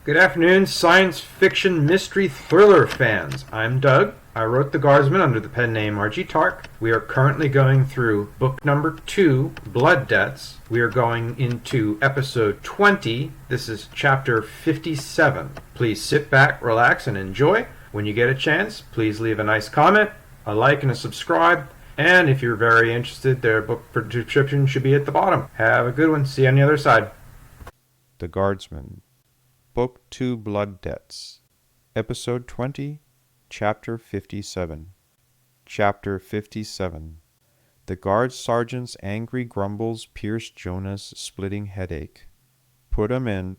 Good afternoon, science fiction mystery thriller fans. I'm Doug. I wrote The Guardsman under the pen name R.G. Taark. We are currently going through book number 2, Blood Debts. We are going into episode 20. This is chapter 57. Please sit back, relax, and enjoy. When you get a chance, please leave a nice comment, a like, and a subscribe. And if you're very interested, their book description should be at the bottom. Have a good one. See you on the other side. The Guardsman, Book 2 Blood Debts, Episode 20, Chapter 57. Chapter 57. The guard sergeant's angry grumbles pierced Jonah's splitting headache. Put 'em in.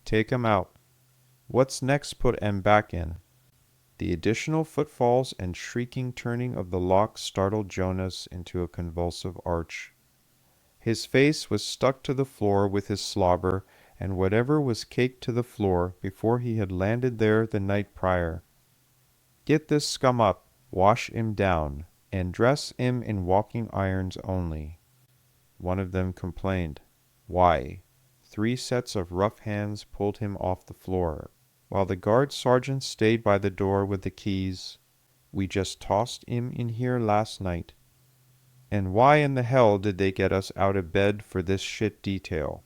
Take 'em out. What's next? Put 'em back in. The additional footfalls and shrieking turning of the lock startled Jonas into a convulsive arch. His face was stuck to the floor with his slobber, and whatever was caked to the floor before he had landed there the night prior. Get this scum up, wash 'im down, and dress 'im in walking irons only. One of them complained. Why? 3 sets of rough hands pulled him off the floor, while the guard sergeant stayed by the door with the keys. We just tossed 'im in here last night. And why in the hell did they get us out of bed for this shit detail?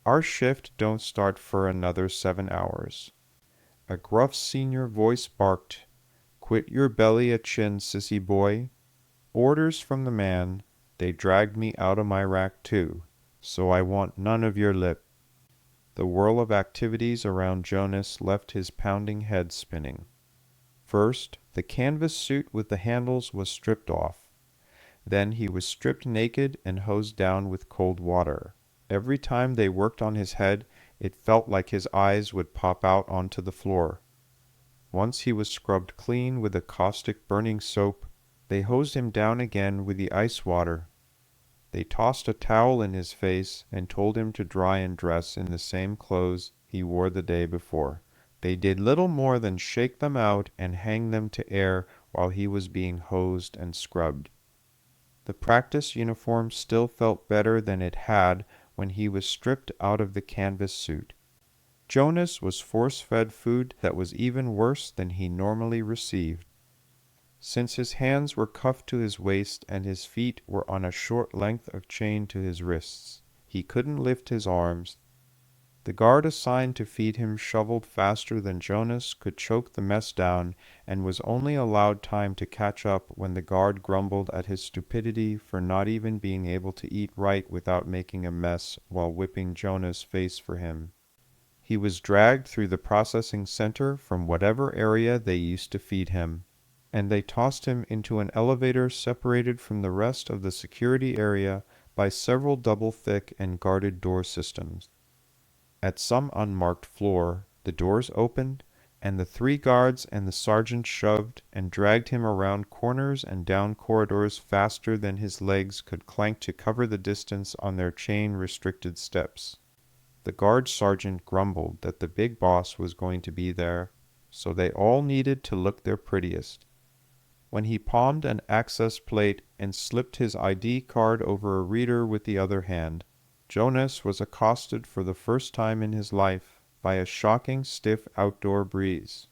Our shift don't start for another 7 hours. A gruff senior voice barked, Quit your belly a chin, sissy boy. Orders from the man. They dragged me out of my rack too, so I want none of your lip. The whirl of activities around Jonas left his pounding head spinning. First, the canvas suit with the handles was stripped off. Then he was stripped naked and hosed down with cold water. Every time they worked on his head, it felt like his eyes would pop out onto the floor. Once he was scrubbed clean with a caustic burning soap, they hosed him down again with the ice water. They tossed a towel in his face and told him to dry and dress in the same clothes he wore the day before. They did little more than shake them out and hang them to air while he was being hosed and scrubbed. The practice uniform still felt better than it had when he was stripped out of the canvas suit. Jonas was force-fed food that was even worse than he normally received. Since his hands were cuffed to his waist and his feet were on a short length of chain to his wrists, he couldn't lift his arms. The guard assigned to feed him shoveled faster than Jonas could choke the mess down, and was only allowed time to catch up when the guard grumbled at his stupidity for not even being able to eat right without making a mess while whipping Jonas' face for him. He was dragged through the processing center from whatever area they used to feed him, and they tossed him into an elevator separated from the rest of the security area by several double-thick and guarded door systems. At some unmarked floor, the doors opened, and the 3 guards and the sergeant shoved and dragged him around corners and down corridors faster than his legs could clank to cover the distance on their chain-restricted steps. The guard sergeant grumbled that the big boss was going to be there, so they all needed to look their prettiest. When he palmed an access plate and slipped his ID card over a reader with the other hand, Jonas was accosted for the first time in his life by a shocking stiff outdoor breeze.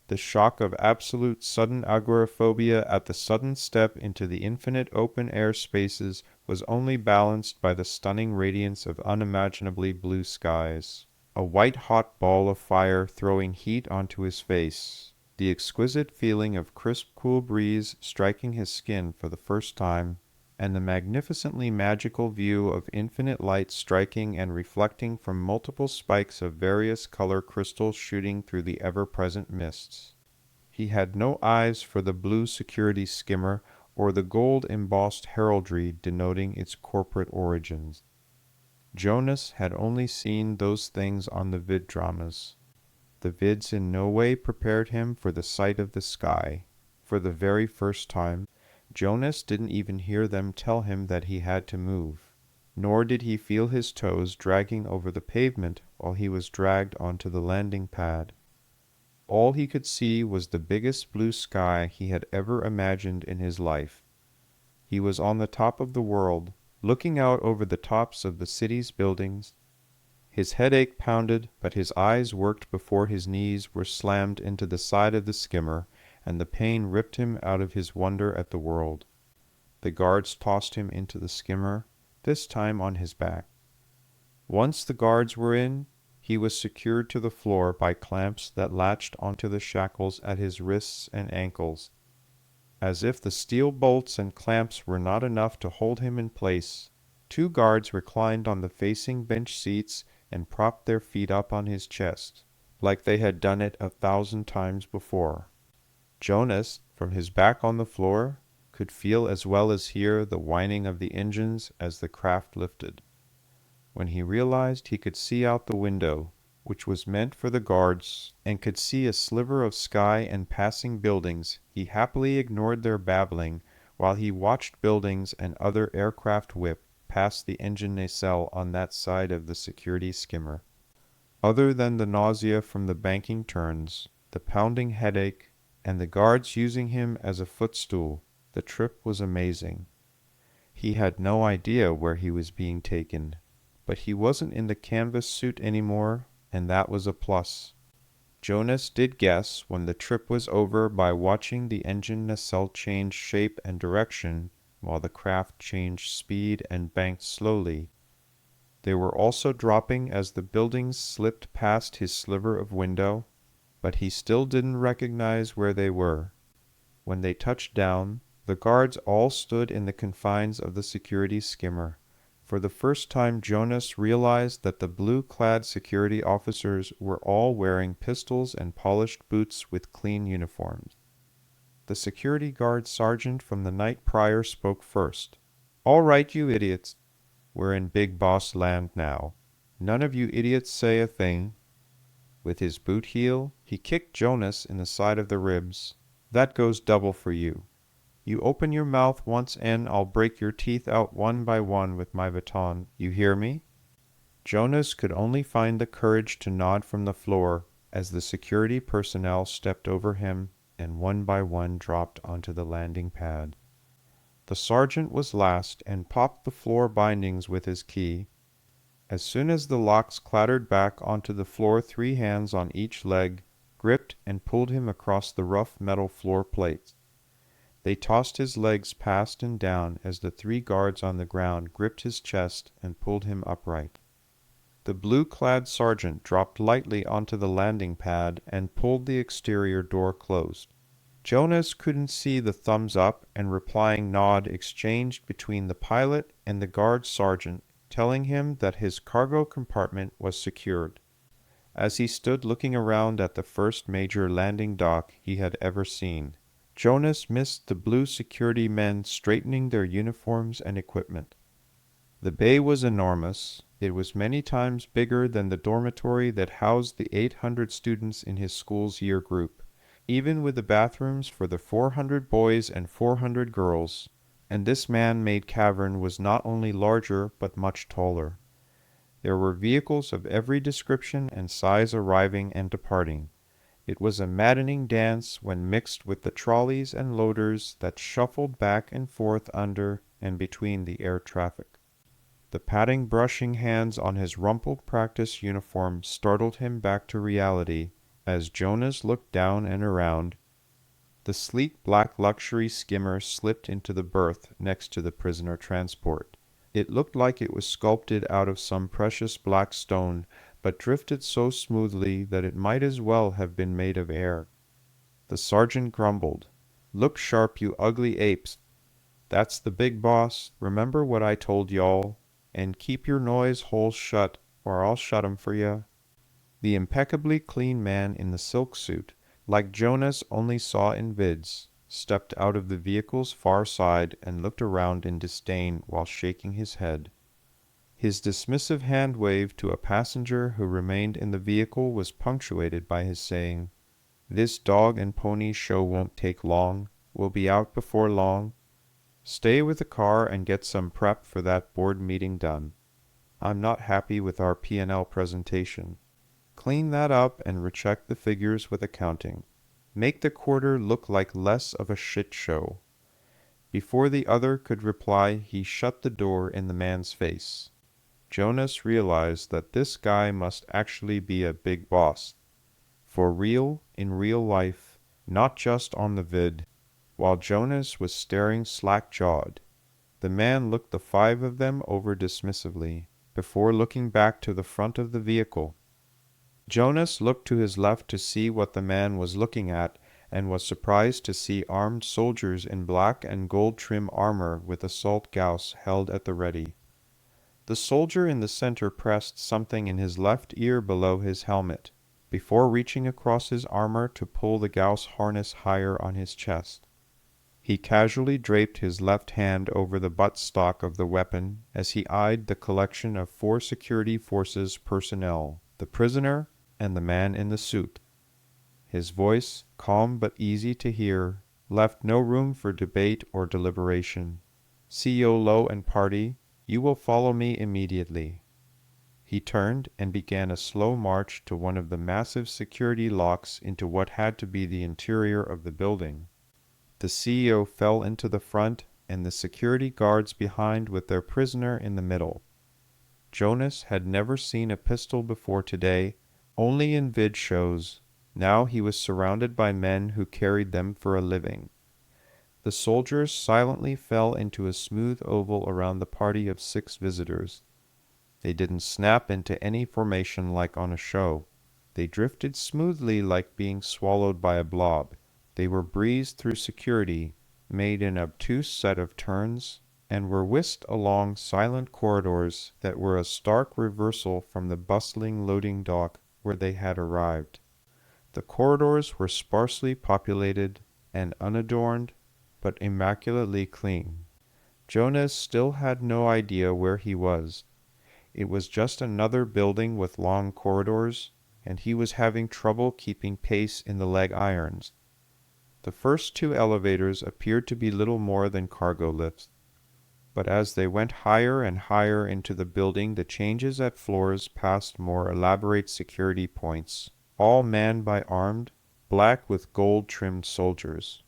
The shock of absolute sudden agoraphobia at the sudden step into the infinite open-air spaces was only balanced by the stunning radiance of unimaginably blue skies. A white-hot ball of fire throwing heat onto his face, the exquisite feeling of crisp, cool breeze striking his skin for the first time, and the magnificently magical view of infinite light striking and reflecting from multiple spikes of various color crystals shooting through the ever-present mists. He had no eyes for the blue security skimmer or the gold-embossed heraldry denoting its corporate origins. Jonas had only seen those things on the vid dramas. The vids in no way prepared him for the sight of the sky. For the very first time, Jonas didn't even hear them tell him that he had to move, nor did he feel his toes dragging over the pavement while he was dragged onto the landing pad. All he could see was the biggest blue sky he had ever imagined in his life. He was on the top of the world, looking out over the tops of the city's buildings. His headache pounded, but his eyes worked before his knees were slammed into the side of the skimmer, and the pain ripped him out of his wonder at the world. The guards tossed him into the skimmer, this time on his back. Once the guards were in, he was secured to the floor by clamps that latched onto the shackles at his wrists and ankles. As if the steel bolts and clamps were not enough to hold him in place, 2 guards reclined on the facing bench seats and propped their feet up on his chest, like they had done it 1,000 times before. Jonas, from his back on the floor, could feel as well as hear the whining of the engines as the craft lifted. When he realized he could see out the window, which was meant for the guards, and could see a sliver of sky and passing buildings, he happily ignored their babbling while he watched buildings and other aircraft whip past the engine nacelle on that side of the security skimmer. Other than the nausea from the banking turns, the pounding headache, and the guards using him as a footstool, the trip was amazing. He had no idea where he was being taken, but he wasn't in the canvas suit anymore, and that was a plus. Jonas did guess when the trip was over by watching the engine nacelle change shape and direction while the craft changed speed and banked slowly. They were also dropping as the buildings slipped past his sliver of window, but he still didn't recognize where they were. When they touched down, the guards all stood in the confines of the security skimmer. For the first time Jonas realized that the blue-clad security officers were all wearing pistols and polished boots with clean uniforms. The security guard sergeant from the night prior spoke first. "All right, you idiots. We're in Big Boss land now. None of you idiots say a thing." With his boot heel, he kicked Jonas in the side of the ribs. "That goes double for you. You open your mouth once and I'll break your teeth out one by one with my baton. You hear me?" Jonas could only find the courage to nod from the floor as the security personnel stepped over him and one by one dropped onto the landing pad. The sergeant was last and popped the floor bindings with his key. As soon as the locks clattered back onto the floor, 3 hands on each leg gripped and pulled him across the rough metal floor plates. They tossed his legs past and down as the 3 guards on the ground gripped his chest and pulled him upright. The blue-clad sergeant dropped lightly onto the landing pad and pulled the exterior door closed. Jonas couldn't see the thumbs up and replying nod exchanged between the pilot and the guard sergeant, telling him that his cargo compartment was secured. As he stood looking around at the first major landing dock he had ever seen, Jonas missed the blue security men straightening their uniforms and equipment. The bay was enormous. It was many times bigger than the dormitory that housed the 800 students in his school's year group, even with the bathrooms for the 400 boys and 400 girls, and this man-made cavern was not only larger but much taller. There were vehicles of every description and size arriving and departing. It was a maddening dance when mixed with the trolleys and loaders that shuffled back and forth under and between the air traffic. The patting brushing hands on his rumpled practice uniform startled him back to reality as Jonas looked down and around. The sleek black luxury skimmer slipped into the berth next to the prisoner transport. It looked like it was sculpted out of some precious black stone, but drifted so smoothly that it might as well have been made of air. The sergeant grumbled, "Look sharp, you ugly apes. That's the big boss. Remember what I told y'all. And keep your noise holes shut, or I'll shut 'em for ya." The impeccably clean man in the silk suit, like Jonas only saw in vids, stepped out of the vehicle's far side and looked around in disdain while shaking his head. His dismissive hand wave to a passenger who remained in the vehicle was punctuated by his saying, "This dog and pony show won't take long. We'll be out before long. Stay with the car and get some prep for that board meeting done. I'm not happy with our P&L presentation. Clean that up and recheck the figures with accounting. Make the quarter look like less of a shit show." Before the other could reply, he shut the door in the man's face. Jonas realized that this guy must actually be a big boss. For real, in real life, not just on the vid. While Jonas was staring slack-jawed, the man looked the five of them over dismissively, before looking back to the front of the vehicle. Jonas looked to his left to see what the man was looking at, and was surprised to see armed soldiers in black and gold trim armor with assault gauss held at the ready. The soldier in the center pressed something in his left ear below his helmet, before reaching across his armor to pull the gauss harness higher on his chest. He casually draped his left hand over the buttstock of the weapon as he eyed the collection of 4 security forces personnel, the prisoner, and the man in the suit. His voice, calm but easy to hear, left no room for debate or deliberation. CEO Low and party, you will follow me immediately. He turned and began a slow march to one of the massive security locks into what had to be the interior of the building. The CEO fell into the front, and the security guards behind with their prisoner in the middle. Jonas had never seen a pistol before today, only in vid shows. Now he was surrounded by men who carried them for a living. The soldiers silently fell into a smooth oval around the party of 6 visitors. They didn't snap into any formation like on a show. They drifted smoothly like being swallowed by a blob. They were breezed through security, made an obtuse set of turns, and were whisked along silent corridors that were a stark reversal from the bustling loading dock where they had arrived. The corridors were sparsely populated and unadorned, but immaculately clean. Jonas still had no idea where he was. It was just another building with long corridors, and he was having trouble keeping pace in the leg irons. The first 2 elevators appeared to be little more than cargo lifts, but as they went higher and higher into the building, the changes at floors passed more elaborate security points, all manned by armed, black with gold-trimmed soldiers.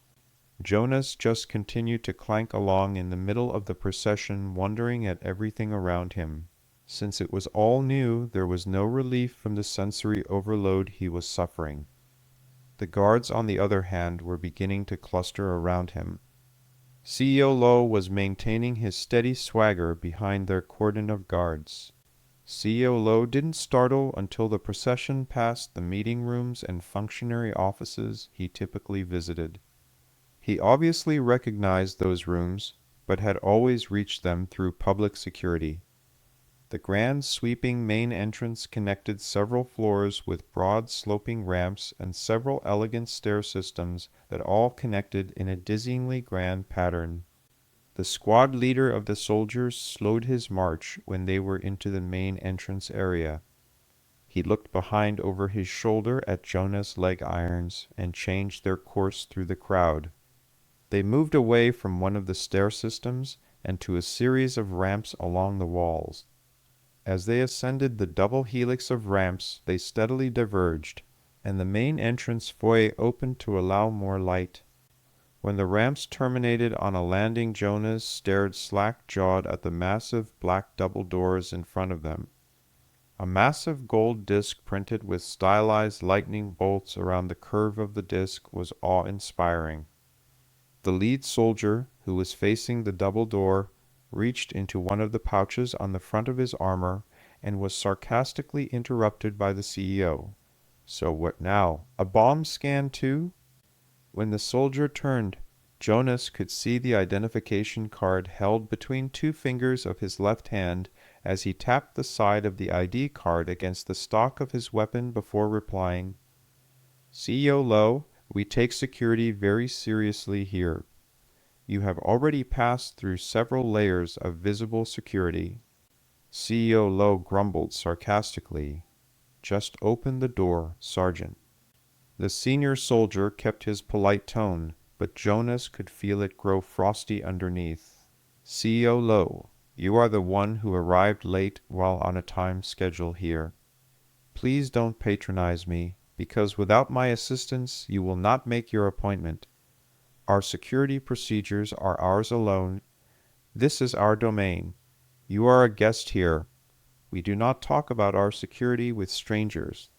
Jonas just continued to clank along in the middle of the procession, wondering at everything around him. Since it was all new, there was no relief from the sensory overload he was suffering. The guards, on the other hand, were beginning to cluster around him. CEO Low was maintaining his steady swagger behind their cordon of guards. CEO Low didn't startle until the procession passed the meeting rooms and functionary offices he typically visited. He obviously recognized those rooms, but had always reached them through public security. The grand sweeping main entrance connected several floors with broad sloping ramps and several elegant stair systems that all connected in a dizzyingly grand pattern. The squad leader of the soldiers slowed his march when they were into the main entrance area. He looked behind over his shoulder at Jonas' leg irons and changed their course through the crowd. They moved away from one of the stair systems and to a series of ramps along the walls. As they ascended the double helix of ramps, they steadily diverged, and the main entrance foyer opened to allow more light. When the ramps terminated on a landing, Jonas stared slack-jawed at the massive black double doors in front of them. A massive gold disc printed with stylized lightning bolts around the curve of the disc was awe-inspiring. The lead soldier, who was facing the double door, reached into one of the pouches on the front of his armor and was sarcastically interrupted by the CEO. "So what now? A bomb scan too?" When the soldier turned, Jonas could see the identification card held between 2 fingers of his left hand as he tapped the side of the ID card against the stock of his weapon before replying, "CEO Low, we take security very seriously here. You have already passed through several layers of visible security." CEO Low grumbled sarcastically, "Just open the door, Sergeant." The senior soldier kept his polite tone, but Jonas could feel it grow frosty underneath. "CEO Low, you are the one who arrived late while on a time schedule here. Please don't patronize me, because without my assistance you will not make your appointment. Our security procedures are ours alone. This is our domain. You are a guest here. We do not talk about our security with strangers.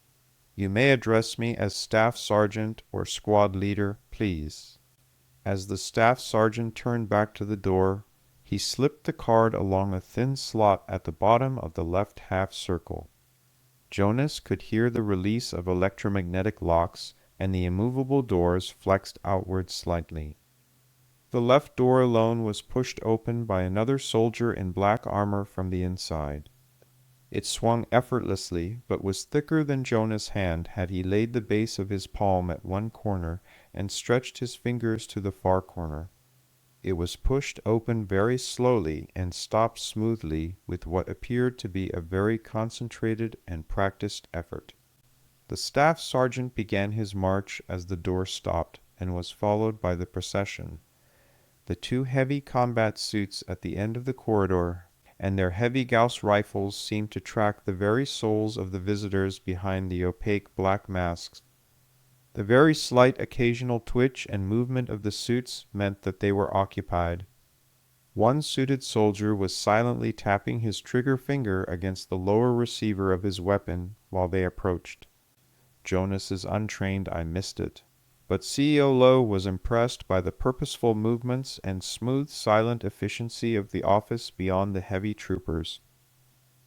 You may address me as Staff Sergeant or Squad Leader, please." As the Staff Sergeant turned back to the door, he slipped the card along a thin slot at the bottom of the left half circle. Jonas could hear the release of electromagnetic locks, and the immovable doors flexed outward slightly. The left door alone was pushed open by another soldier in black armor from the inside. It swung effortlessly, but was thicker than Jonas' hand had he laid the base of his palm at one corner and stretched his fingers to the far corner. It was pushed open very slowly and stopped smoothly with what appeared to be a very concentrated and practiced effort. The staff sergeant began his march as the door stopped and was followed by the procession. The two heavy combat suits at the end of the corridor and their heavy Gauss rifles seemed to track the very souls of the visitors behind the opaque black masks. The very slight occasional twitch and movement of the suits meant that they were occupied. One suited soldier was silently tapping his trigger finger against the lower receiver of his weapon while they approached. Jonas is untrained, I missed it. But CEO Lowe was impressed by the purposeful movements and smooth, silent efficiency of the office beyond the heavy troopers.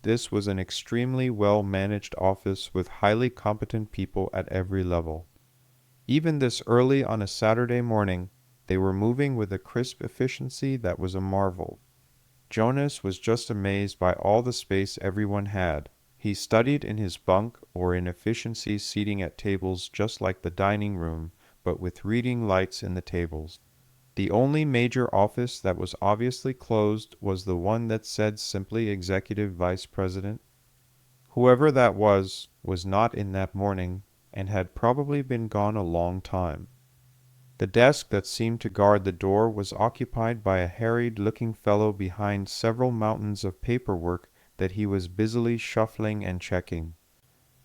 This was an extremely well-managed office with highly competent people at every level. Even this early on a Saturday morning, they were moving with a crisp efficiency that was a marvel. Jonas was just amazed by all the space everyone had. He studied in his bunk or in efficiency seating at tables just like the dining room, but with reading lights in the tables. The only major office that was obviously closed was the one that said simply Executive Vice President. Whoever that was not in that morning, and had probably been gone a long time. The desk that seemed to guard the door was occupied by a harried-looking fellow behind several mountains of paperwork that he was busily shuffling and checking.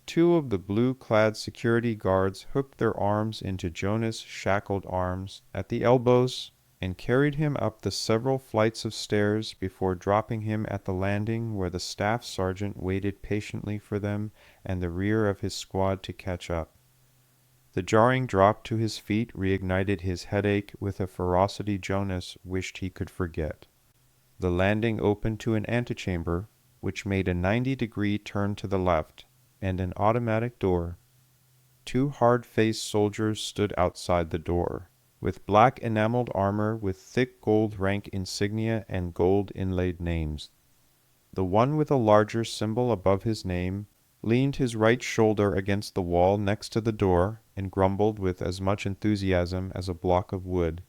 Two of the blue-clad security guards hooked their arms into Jonas' shackled arms at the elbows and carried him up the several flights of stairs before dropping him at the landing where the staff sergeant waited patiently for them and the rear of his squad to catch up. The jarring drop to his feet reignited his headache with a ferocity Jonas wished he could forget. The landing opened to an antechamber, which made a 90-degree turn to the left, and an automatic door. Two hard-faced soldiers stood outside the door, with black enameled armor with thick gold rank insignia and gold inlaid names. The one with a larger symbol above his name leaned his right shoulder against the wall next to the door and grumbled with as much enthusiasm as a block of wood.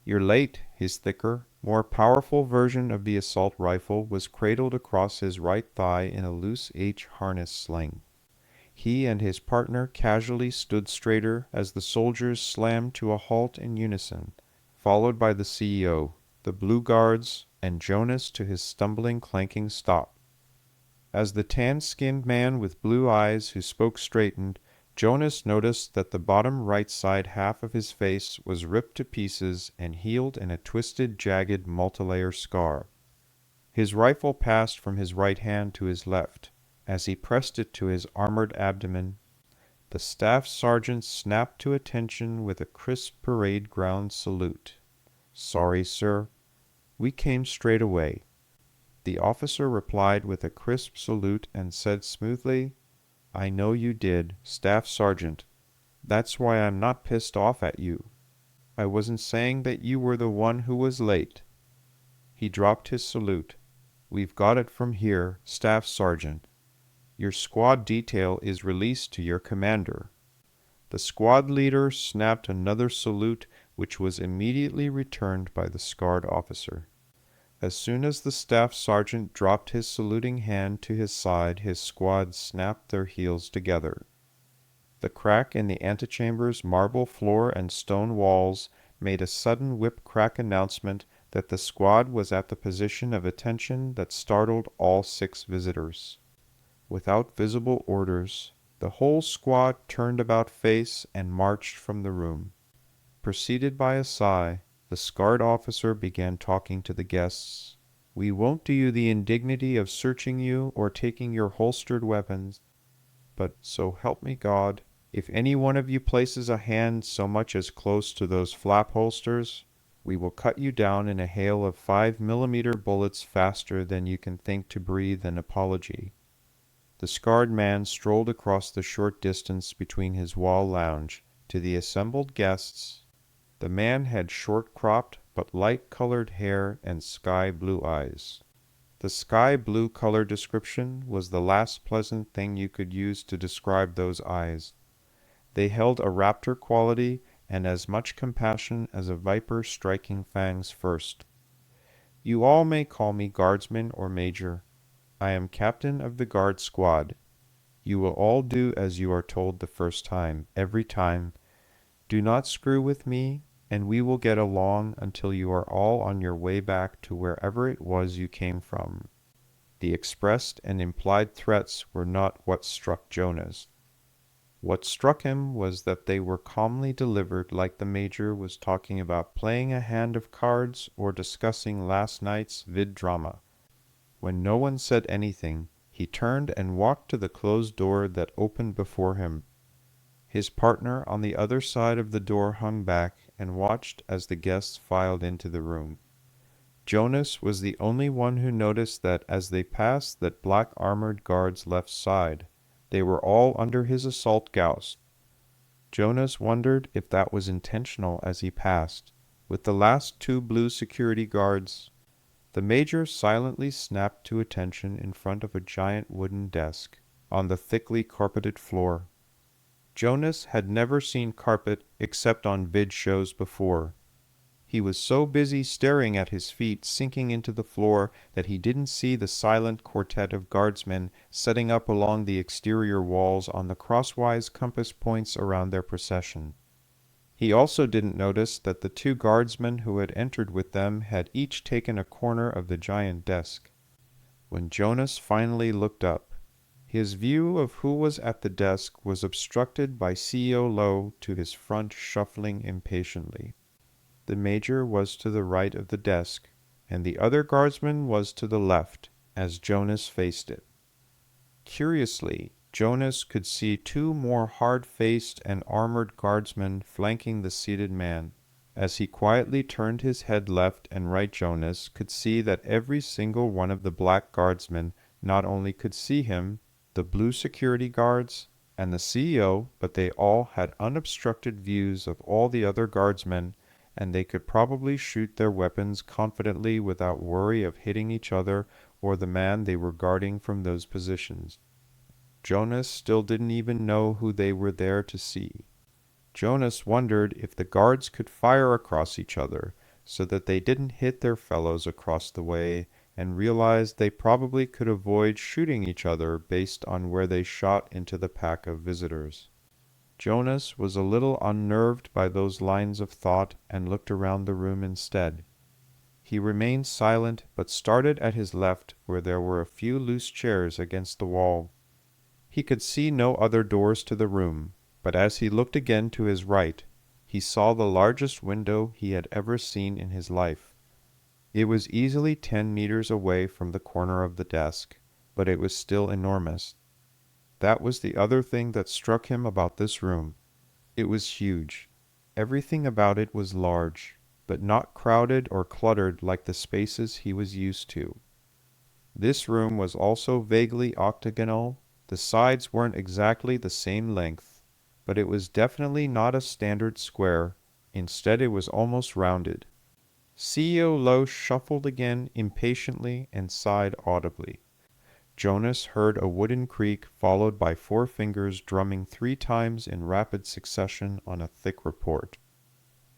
"You're late." His thicker, more powerful version of the assault rifle was cradled across his right thigh in a loose H harness sling. He and his partner casually stood straighter as the soldiers slammed to a halt in unison, followed by the CEO, the Blue Guards, and Jonas to his stumbling, clanking stop. As the tan-skinned man with blue eyes who spoke straightened, Jonas noticed that the bottom right side half of his face was ripped to pieces and healed in a twisted, jagged, multilayer scar. His rifle passed from his right hand to his left. As he pressed it to his armored abdomen, the staff sergeant snapped to attention with a crisp parade ground salute. "Sorry, sir. We came straight away." The officer replied with a crisp salute and said smoothly, "I know you did, Staff Sergeant. That's why I'm not pissed off at you. I wasn't saying that you were the one who was late." He dropped his salute. "We've got it from here, Staff Sergeant. Your squad detail is released to your commander." The squad leader snapped another salute, which was immediately returned by the scarred officer. As soon as the staff sergeant dropped his saluting hand to his side, his squad snapped their heels together. The crack in the antechamber's marble floor and stone walls made a sudden whip-crack announcement that the squad was at the position of attention that startled all 6 visitors. Without visible orders, the whole squad turned about face and marched from the room. Preceded by a sigh, the scarred officer began talking to the guests. We won't do you the indignity of searching you or taking your holstered weapons, but so help me God, if any one of you places a hand so much as close to those flap holsters, we will cut you down in a hail of 5-millimeter bullets faster than you can think to breathe an apology. The scarred man strolled across the short distance between his wall lounge to the assembled guests. The man had short-cropped but light-colored hair and sky-blue eyes. The sky-blue color description was the last pleasant thing you could use to describe those eyes. They held a raptor quality and as much compassion as a viper striking fangs first. You all may call me Guardsman or Major. I am captain of the guard squad. You will all do as you are told the first time, every time. Do not screw with me, and we will get along until you are all on your way back to wherever it was you came from. The expressed and implied threats were not what struck Jonas. What struck him was that they were calmly delivered like the Major was talking about playing a hand of cards or discussing last night's vid-drama. When no one said anything, he turned and walked to the closed door that opened before him. His partner on the other side of the door hung back and watched as the guests filed into the room. Jonas was the only one who noticed that as they passed that black-armored guard's left side, they were all under his assault gauss. Jonas wondered if that was intentional as he passed, with the last 2 blue security guards. The Major silently snapped to attention in front of a giant wooden desk on the thickly carpeted floor. Jonas had never seen carpet except on vid shows before. He was so busy staring at his feet sinking into the floor that he didn't see the silent quartet of guardsmen setting up along the exterior walls on the crosswise compass points around their procession. He also didn't notice that the 2 guardsmen who had entered with them had each taken a corner of the giant desk. When Jonas finally looked up, his view of who was at the desk was obstructed by CEO Lowe to his front shuffling impatiently. The Major was to the right of the desk, and the other guardsman was to the left, as Jonas faced it. Curiously, Jonas could see 2 more hard-faced and armored guardsmen flanking the seated man. As he quietly turned his head left and right, Jonas could see that every single one of the black guardsmen not only could see him, the blue security guards, and the CEO, but they all had unobstructed views of all the other guardsmen, and they could probably shoot their weapons confidently without worry of hitting each other or the man they were guarding from those positions. Jonas still didn't even know who they were there to see. Jonas wondered if the guards could fire across each other so that they didn't hit their fellows across the way, and realized they probably could avoid shooting each other based on where they shot into the pack of visitors. Jonas was a little unnerved by those lines of thought and looked around the room instead. He remained silent, but started at his left where there were a few loose chairs against the wall. He could see no other doors to the room, but as he looked again to his right, he saw the largest window he had ever seen in his life. It was easily 10 meters away from the corner of the desk, but it was still enormous. That was the other thing that struck him about this room. It was huge. Everything about it was large, but not crowded or cluttered like the spaces he was used to. This room was also vaguely octagonal. The sides weren't exactly the same length, but it was definitely not a standard square. Instead, it was almost rounded. CEO Lowe shuffled again impatiently and sighed audibly. Jonas heard a wooden creak followed by 4 fingers drumming 3 times in rapid succession on a thick report.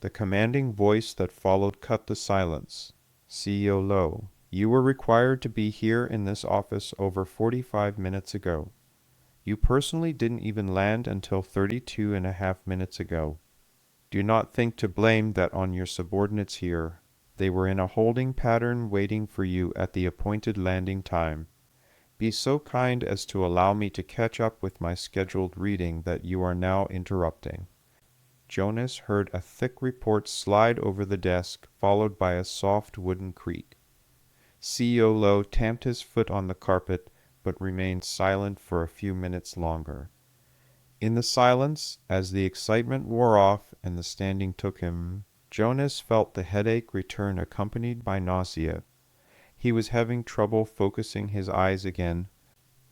The commanding voice that followed cut the silence. CEO Lowe, you were required to be here in this office over 45 minutes ago. You personally didn't even land until 32.5 minutes ago. Do not think to blame that on your subordinates here. They were in a holding pattern waiting for you at the appointed landing time. Be so kind as to allow me to catch up with my scheduled reading that you are now interrupting. Jonas heard a thick report slide over the desk, followed by a soft wooden creak. CEO Low tamped his foot on the carpet, but remained silent for a few minutes longer. In the silence, as the excitement wore off and the standing took him, Jonas felt the headache return accompanied by nausea. He was having trouble focusing his eyes again.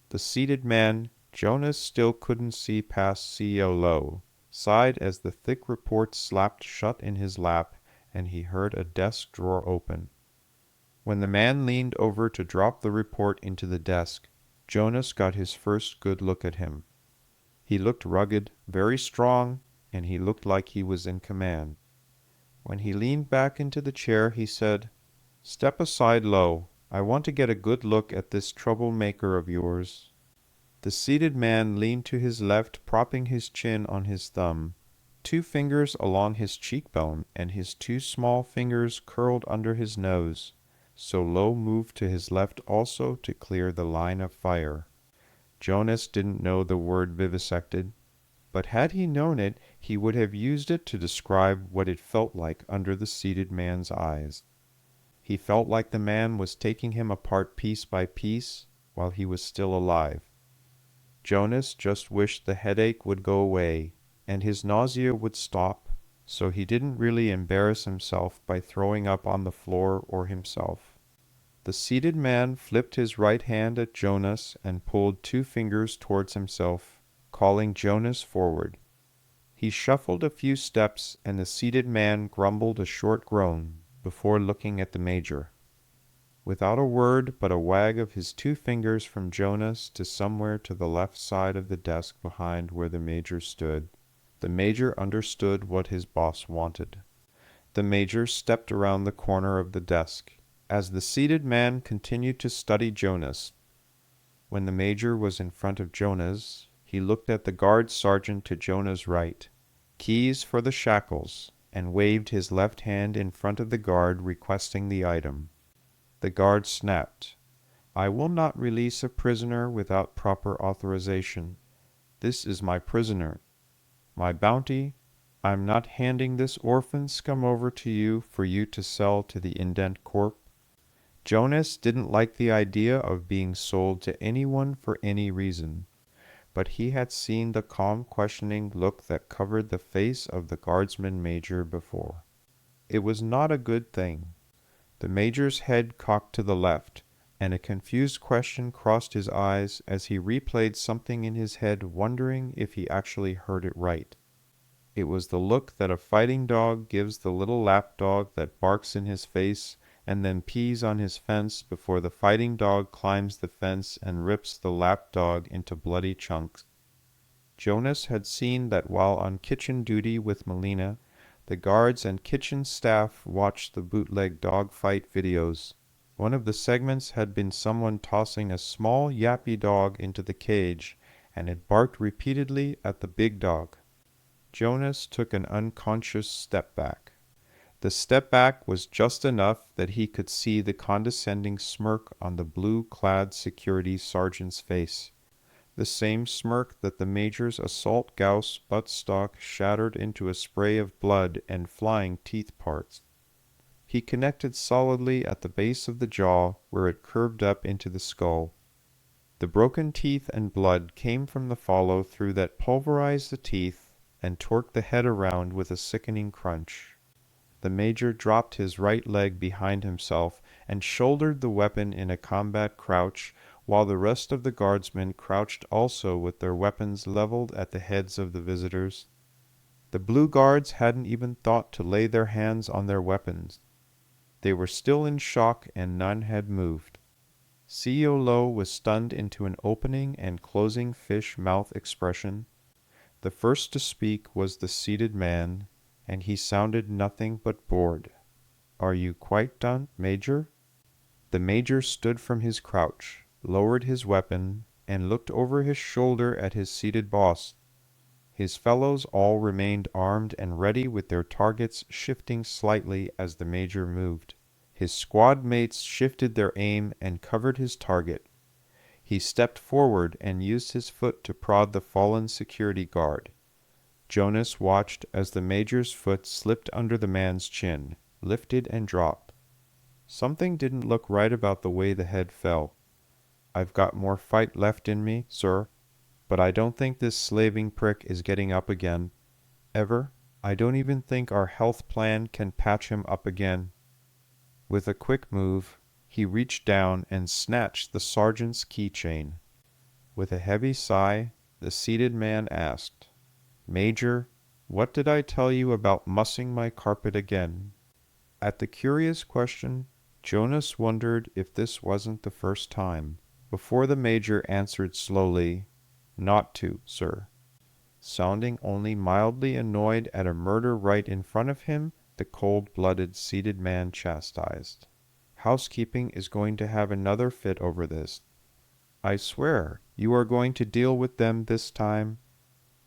The seated man, Jonas still couldn't see past CEO Low, sighed as the thick report slapped shut in his lap and he heard a desk drawer open. When the man leaned over to drop the report into the desk, Jonas got his first good look at him. He looked rugged, very strong, and he looked like he was in command. When he leaned back into the chair, he said, "Step aside, Low. I want to get a good look at this troublemaker of yours." The seated man leaned to his left, propping his chin on his thumb, 2 fingers along his cheekbone, and his 2 small fingers curled under his nose, so Low moved to his left also to clear the line of fire. Jonas didn't know the word vivisected, but had he known it, he would have used it to describe what it felt like under the seated man's eyes. He felt like the man was taking him apart piece by piece while he was still alive. Jonas just wished the headache would go away and his nausea would stop, so he didn't really embarrass himself by throwing up on the floor or himself. The seated man flipped his right hand at Jonas and pulled 2 fingers towards himself, calling Jonas forward. He shuffled a few steps, and the seated man grumbled a short groan before looking at the major. Without a word but a wag of his 2 fingers from Jonas to somewhere to the left side of the desk behind where the major stood, the major understood what his boss wanted. The major stepped around the corner of the desk, as the seated man continued to study Jonas. When the major was in front of Jonas, he looked at the guard sergeant to Jonas' right, keys for the shackles, and waved his left hand in front of the guard requesting the item. The guard snapped, "I will not release a prisoner without proper authorization. This is my prisoner. My bounty, I'm not handing this orphan scum over to you for you to sell to the indent corp." Jonas didn't like the idea of being sold to anyone for any reason, but he had seen the calm questioning look that covered the face of the guardsman major before. It was not a good thing. The major's head cocked to the left, and a confused question crossed his eyes as he replayed something in his head, wondering if he actually heard it right. It was the look that a fighting dog gives the little lapdog that barks in his face and then pees on his fence before the fighting dog climbs the fence and rips the lapdog into bloody chunks. Jonas had seen that while on kitchen duty with Melina, the guards and kitchen staff watched the bootleg dogfight videos. One of the segments had been someone tossing a small yappy dog into the cage, and it barked repeatedly at the big dog. Jonas took an unconscious step back. The step back was just enough that he could see the condescending smirk on the blue-clad security sergeant's face, the same smirk that the major's assault Gauss buttstock shattered into a spray of blood and flying teeth parts. He connected solidly at the base of the jaw where it curved up into the skull. The broken teeth and blood came from the follow-through that pulverized the teeth and torqued the head around with a sickening crunch. The major dropped his right leg behind himself and shouldered the weapon in a combat crouch, while the rest of the guardsmen crouched also with their weapons leveled at the heads of the visitors. The blue guards hadn't even thought to lay their hands on their weapons. They were still in shock and none had moved. CEO Low was stunned into an opening and closing fish mouth expression. The first to speak was the seated man, and he sounded nothing but bored. "Are you quite done, Major?" The major stood from his crouch, lowered his weapon, and looked over his shoulder at his seated boss. His fellows all remained armed and ready with their targets shifting slightly as the major moved. His squad mates shifted their aim and covered his target. He stepped forward and used his foot to prod the fallen security guard. Jonas watched as the major's foot slipped under the man's chin, lifted and dropped. Something didn't look right about the way the head fell. I've got more fight left in me, sir, but I don't think this slaving prick is getting up again. Ever. I don't even think our health plan can patch him up again. With a quick move, he reached down and snatched the sergeant's keychain. With a heavy sigh, the seated man asked, "Major, what did I tell you about mussing my carpet again?" At the curious question, Jonas wondered if this wasn't the first time, before the major answered slowly, "Not to, sir." Sounding only mildly annoyed at a murder right in front of him, the cold-blooded seated man chastised. "Housekeeping is going to have another fit over this. I swear, you are going to deal with them this time.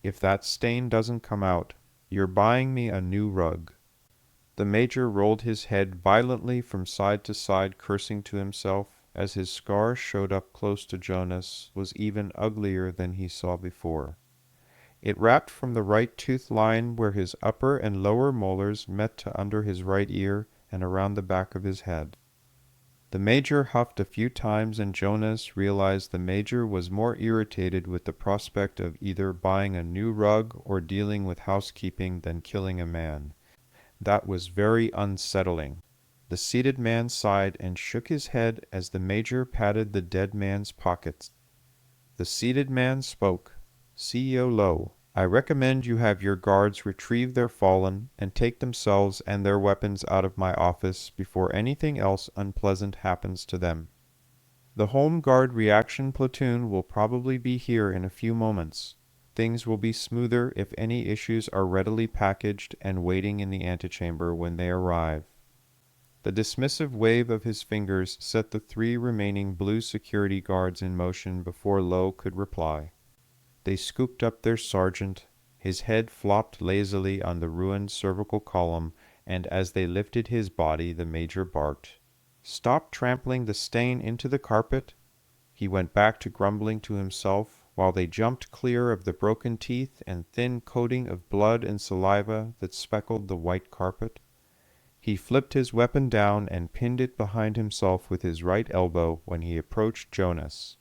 If that stain doesn't come out, you're buying me a new rug." The major rolled his head violently from side to side, cursing to himself, as his scar showed up close to Jonas was even uglier than he saw before. It wrapped from the right tooth line where his upper and lower molars met to under his right ear and around the back of his head. The major huffed a few times, and Jonas realized the major was more irritated with the prospect of either buying a new rug or dealing with housekeeping than killing a man. That was very unsettling. The seated man sighed and shook his head as the major patted the dead man's pockets. The seated man spoke. "CEO Lowe, I recommend you have your guards retrieve their fallen and take themselves and their weapons out of my office before anything else unpleasant happens to them. The Home Guard reaction platoon will probably be here in a few moments. Things will be smoother if any issues are readily packaged and waiting in the antechamber when they arrive." The dismissive wave of his fingers set the 3 remaining blue security guards in motion before Lowe could reply. They scooped up their sergeant. His head flopped lazily on the ruined cervical column, and as they lifted his body, the major barked, "Stop trampling the stain into the carpet." He went back to grumbling to himself, while they jumped clear of the broken teeth and thin coating of blood and saliva that speckled the white carpet. He flipped his weapon down and pinned it behind himself with his right elbow when he approached Jonas.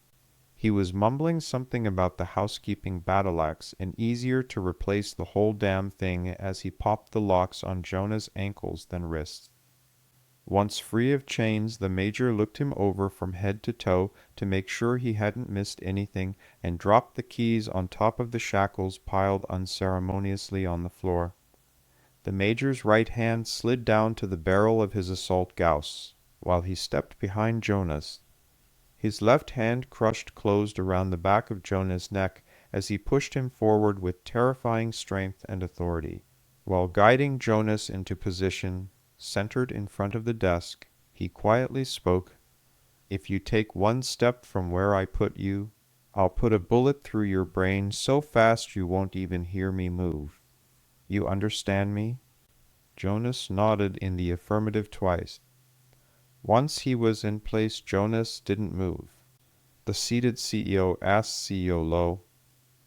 He was mumbling something about the housekeeping battle-axe and easier to replace the whole damn thing as he popped the locks on Jonas' ankles than wrists. Once free of chains, the major looked him over from head to toe to make sure he hadn't missed anything and dropped the keys on top of the shackles piled unceremoniously on the floor. The major's right hand slid down to the barrel of his assault Gauss, while he stepped behind Jonas. His left hand crushed closed around the back of Jonas' neck as he pushed him forward with terrifying strength and authority. While guiding Jonas into position, centered in front of the desk, he quietly spoke, "If you take one step from where I put you, I'll put a bullet through your brain so fast you won't even hear me move. You understand me?" Jonas nodded in the affirmative twice. Once he was in place, Jonas didn't move. The seated CEO asked CEO Lowe,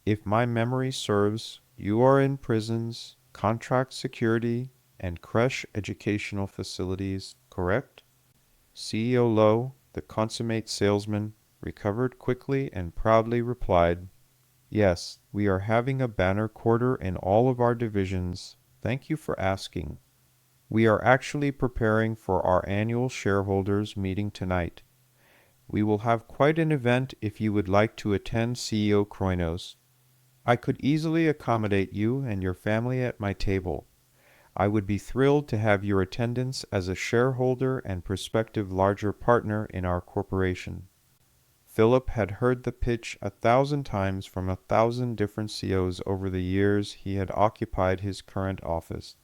"If my memory serves, you are in prisons, contract security, and creche educational facilities, correct?" CEO Lowe, the consummate salesman, recovered quickly and proudly replied, "Yes, we are having a banner quarter in all of our divisions. Thank you for asking. We are actually preparing for our annual shareholders meeting tonight. We will have quite an event if you would like to attend, CEO Kroinos. I could easily accommodate you and your family at my table. I would be thrilled to have your attendance as a shareholder and prospective larger partner in our corporation." Philip had heard the pitch 1,000 times from 1,000 different CEOs over the years he had occupied his current office.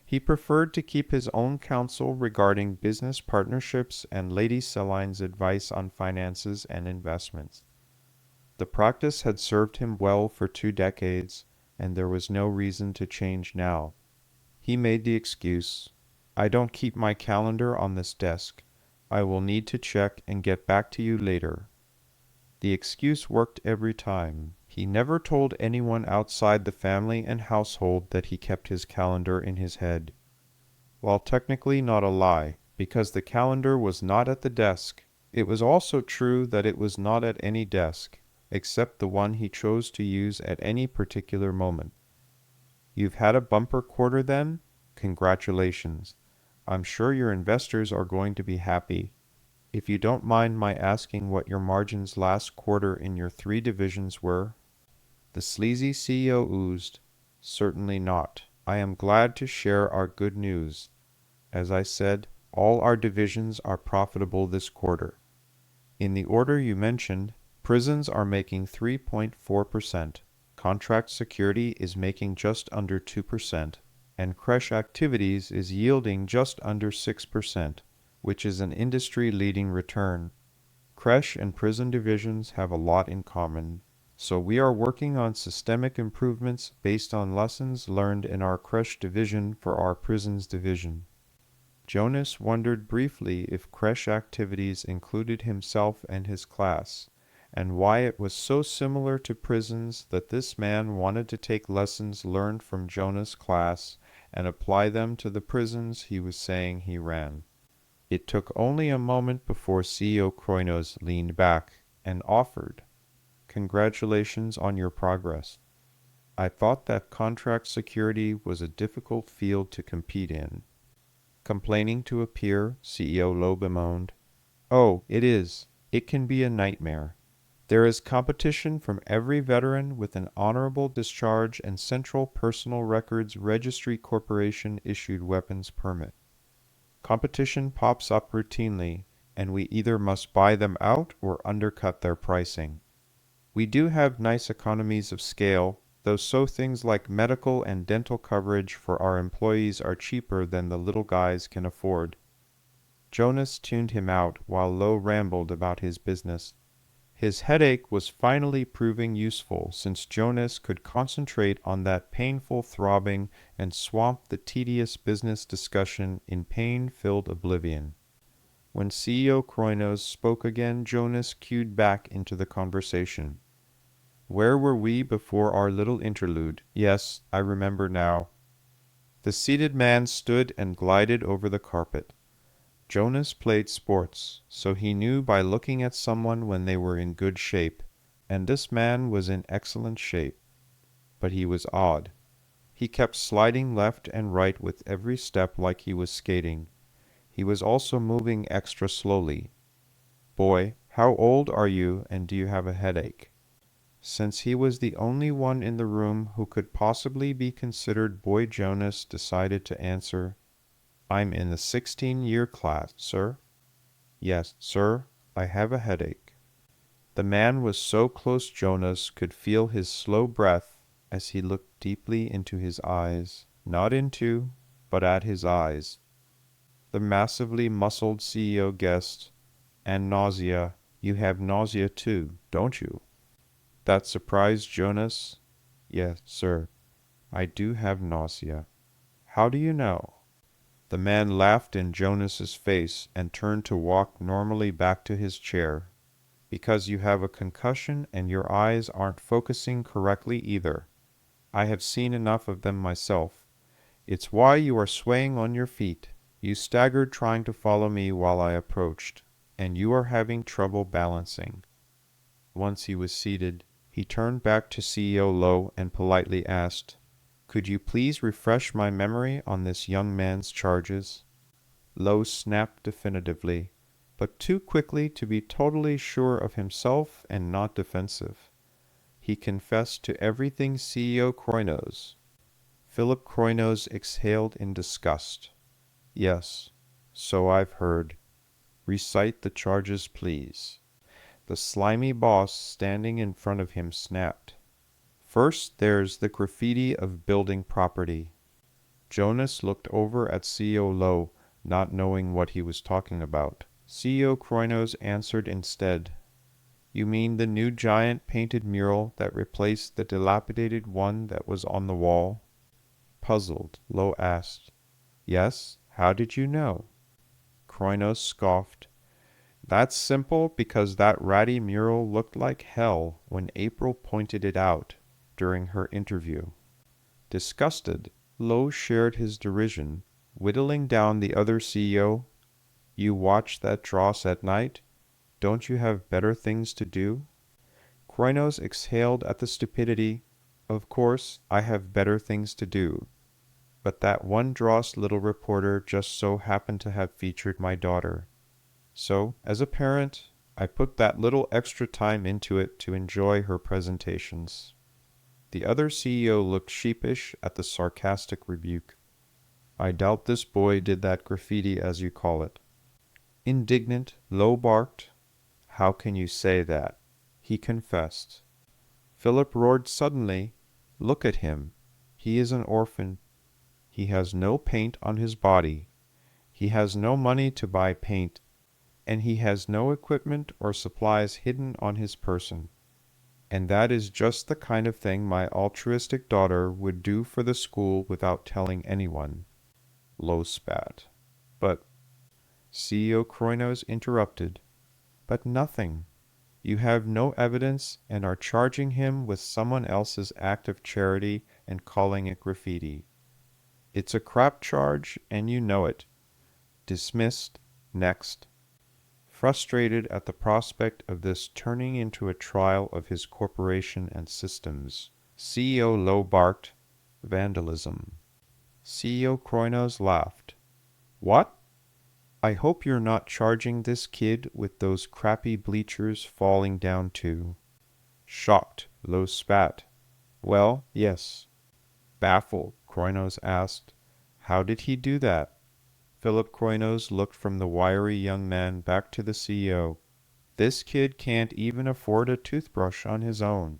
He preferred to keep his own counsel regarding business partnerships and Lady Seline's advice on finances and investments. The practice had served him well for 2 decades, and there was no reason to change now. He made the excuse, "I don't keep my calendar on this desk. I will need to check and get back to you later." The excuse worked every time. He never told anyone outside the family and household that he kept his calendar in his head. While technically not a lie, because the calendar was not at the desk. It was also true that it was not at any desk, except the one he chose to use at any particular moment. You've had a bumper quarter then? Congratulations. I'm sure your investors are going to be happy. If you don't mind my asking what your margins last quarter in your 3 divisions were? The sleazy CEO oozed. Certainly not. I am glad to share our good news. As I said, all our divisions are profitable this quarter. In the order you mentioned, prisons are making 3.4%, contract security is making just under 2%, and creche activities is yielding just under 6%, which is an industry-leading return. Creche and prison divisions have a lot in common, so we are working on systemic improvements based on lessons learned in our creche division for our prisons division. Jonas wondered briefly if creche activities included himself and his class, and why it was so similar to prisons that this man wanted to take lessons learned from Jonas' class and apply them to the prisons he was saying he ran. It took only a moment before CEO Kroinos leaned back and offered, "Congratulations on your progress. I thought that contract security was a difficult field to compete in." Complaining to a peer, CEO Lowe bemoaned, "Oh, it is. It can be a nightmare. There is competition from every veteran with an honorable discharge and Central Personal Records Registry Corporation issued weapons permit. Competition pops up routinely, and we either must buy them out or undercut their pricing. We do have nice economies of scale, though so things like medical and dental coverage for our employees are cheaper than the little guys can afford." Jonas tuned him out while Lowe rambled about his business. His headache was finally proving useful since Jonas could concentrate on that painful throbbing and swamp the tedious business discussion in pain-filled oblivion. When CEO Kroinos spoke again, Jonas cued back into the conversation. "Where were we before our little interlude? Yes, I remember now." The seated man stood and glided over the carpet. Jonas played sports, so he knew by looking at someone when they were in good shape, and this man was in excellent shape. But he was odd. He kept sliding left and right with every step like he was skating. He was also moving extra slowly. "Boy, how old are you, and do you have a headache?" Since he was the only one in the room who could possibly be considered Boy Jonas decided to answer, "I'm in the 16-year class, sir." "Yes, sir, I have a headache." The man was so close Jonas could feel his slow breath as he looked deeply into his eyes, not into, but at his eyes. The massively muscled CEO guessed, "And nausea. You have nausea too, don't you?" That surprised Jonas. "Yes, sir, I do have nausea." "How do you know?" The man laughed in Jonas's face and turned to walk normally back to his chair. "Because you have a concussion and your eyes aren't focusing correctly either. I have seen enough of them myself. It's why you are swaying on your feet. You staggered trying to follow me while I approached, and you are having trouble balancing." Once he was seated, he turned back to CEO Lowe and politely asked, "Could you please refresh my memory on this young man's charges?" Lowe snapped definitively, but too quickly to be totally sure of himself and not defensive. He confessed to everything CEO Kroinos. Philip Kroinos exhaled in disgust. "Yes, so I've heard. Recite the charges, please." The slimy boss standing in front of him snapped. "First there's the graffiti of building property." Jonas looked over at CEO Lowe, not knowing what he was talking about. CEO Kroinos answered instead, "You mean the new giant painted mural that replaced the dilapidated one that was on the wall?" Puzzled, Lowe asked, "Yes, how did you know?" Kroinos scoffed. "That's simple because that ratty mural looked like hell when April pointed it out during her interview." Disgusted, Lowe shared his derision, whittling down the other CEO. You watch that dross at night? Don't you have better things to do? Kroinos exhaled at the stupidity. Of course, I have better things to do. But that one dross little reporter just so happened to have featured my daughter. So, as a parent, I put that little extra time into it to enjoy her presentations. The other CEO looked sheepish at the sarcastic rebuke. I doubt this boy did that graffiti as you call it. Indignant, Low barked. How can you say that? He confessed. Philip roared suddenly. Look at him. He is an orphan. He has no paint on his body. He has no money to buy paint, and he has no equipment or supplies hidden on his person. And that is just the kind of thing my altruistic daughter would do for the school without telling anyone. Low spat. But CEO Kroinos interrupted. But nothing. You have no evidence and are charging him with someone else's act of charity and calling it graffiti. It's a crap charge, and you know it. Dismissed. Next. Frustrated at the prospect of this turning into a trial of his corporation and systems, CEO Low barked, vandalism. CEO Kroinos laughed. What? I hope you're not charging this kid with those crappy bleachers falling down too. Shocked, Low spat. Well, yes. Baffled, Kroinos asked, how did he do that? Philip Kroinos looked from the wiry young man back to the CEO. This kid can't even afford a toothbrush on his own.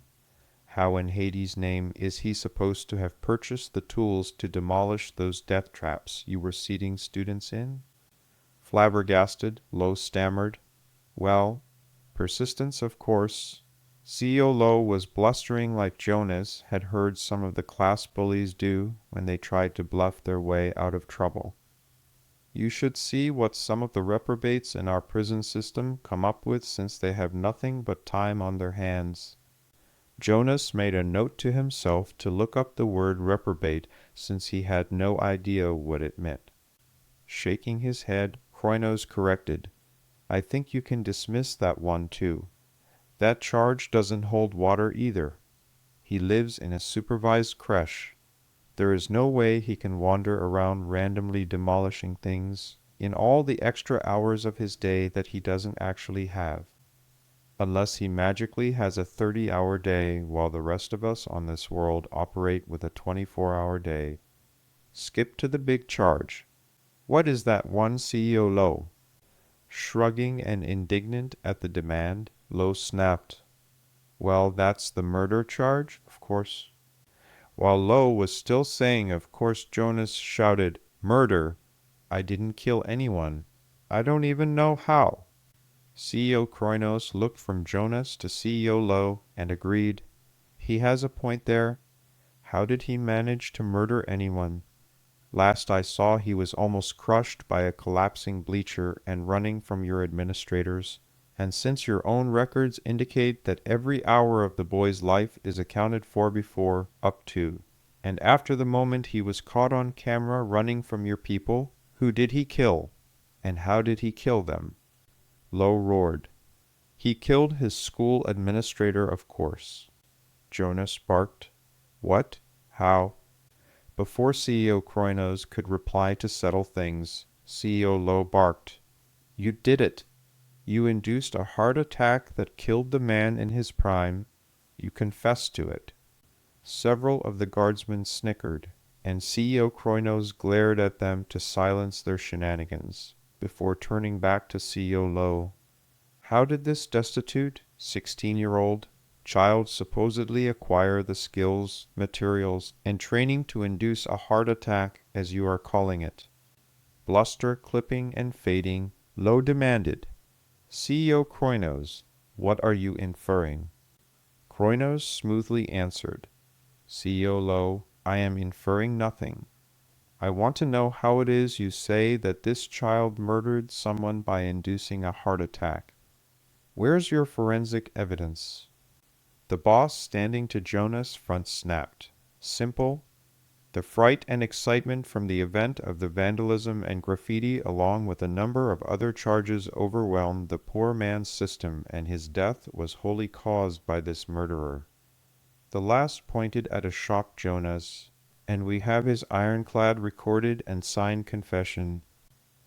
How in Hades' name is he supposed to have purchased the tools to demolish those death traps you were seating students in? Flabbergasted, Low stammered. Well, persistence, of course. CEO Low was blustering like Jonas had heard some of the class bullies do when they tried to bluff their way out of trouble. You should see what some of the reprobates in our prison system come up with since they have nothing but time on their hands. Jonas made a note to himself to look up the word reprobate since he had no idea what it meant. Shaking his head, Kroinos corrected. I think you can dismiss that one too. That charge doesn't hold water either. He lives in a supervised creche. There is no way he can wander around randomly demolishing things in all the extra hours of his day that he doesn't actually have. Unless he magically has a 30-hour day while the rest of us on this world operate with a 24-hour day. Skip to the big charge. What is that one CEO Low? Shrugging and indignant at the demand, Low snapped. Well, that's the murder charge, of course. While Low was still saying of course, Jonas shouted, Murder! I didn't kill anyone. I don't even know how. CEO Kroinos looked from Jonas to CEO Low and agreed. He has a point there. How did he manage to murder anyone? Last I saw he was almost crushed by a collapsing bleacher and running from your administrators. And since your own records indicate that every hour of the boy's life is accounted for before, up to, and after the moment he was caught on camera running from your people, who did he kill? And how did he kill them? Low roared. He killed his school administrator, of course. Jonas barked. What? How? Before CEO Kroinos could reply to settle things, CEO Low barked. You did it. You induced a heart attack that killed the man in his prime. You confessed to it. Several of the guardsmen snickered, and CEO Kroinos glared at them to silence their shenanigans, before turning back to CEO Low. How did this destitute, 16-year-old child supposedly acquire the skills, materials, and training to induce a heart attack, as you are calling it? Bluster clipping and fading, Low demanded. CEO Kroinos, what are you inferring? Kroinos smoothly answered. CEO Low, I am inferring nothing. I want to know how it is you say that this child murdered someone by inducing a heart attack. Where's your forensic evidence? The boss standing to Jonas front snapped. Simple. The fright and excitement from the event of the vandalism and graffiti, along with a number of other charges, overwhelmed the poor man's system, and his death was wholly caused by this murderer. The last pointed at a shocked Jonas, and we have his ironclad recorded and signed confession.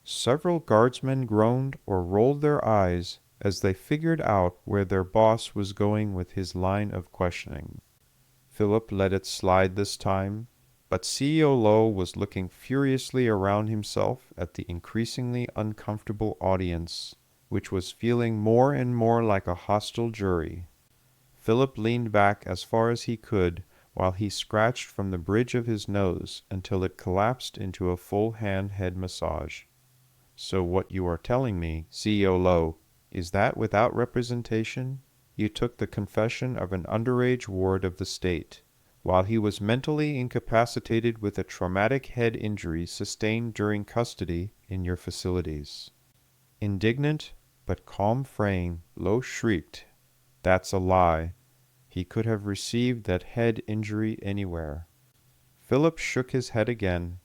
Several guardsmen groaned or rolled their eyes as they figured out where their boss was going with his line of questioning. Philip let it slide this time, but CEO Lowe was looking furiously around himself at the increasingly uncomfortable audience, which was feeling more and more like a hostile jury. Philip leaned back as far as he could while he scratched from the bridge of his nose until it collapsed into a full hand head massage. So what you are telling me, CEO Lowe, is that without representation, you took the confession of an underage ward of the state, while he was mentally incapacitated with a traumatic head injury sustained during custody in your facilities. Indignant but calm frame, Lowe shrieked, "That's a lie. He could have received that head injury anywhere." Philip shook his head again.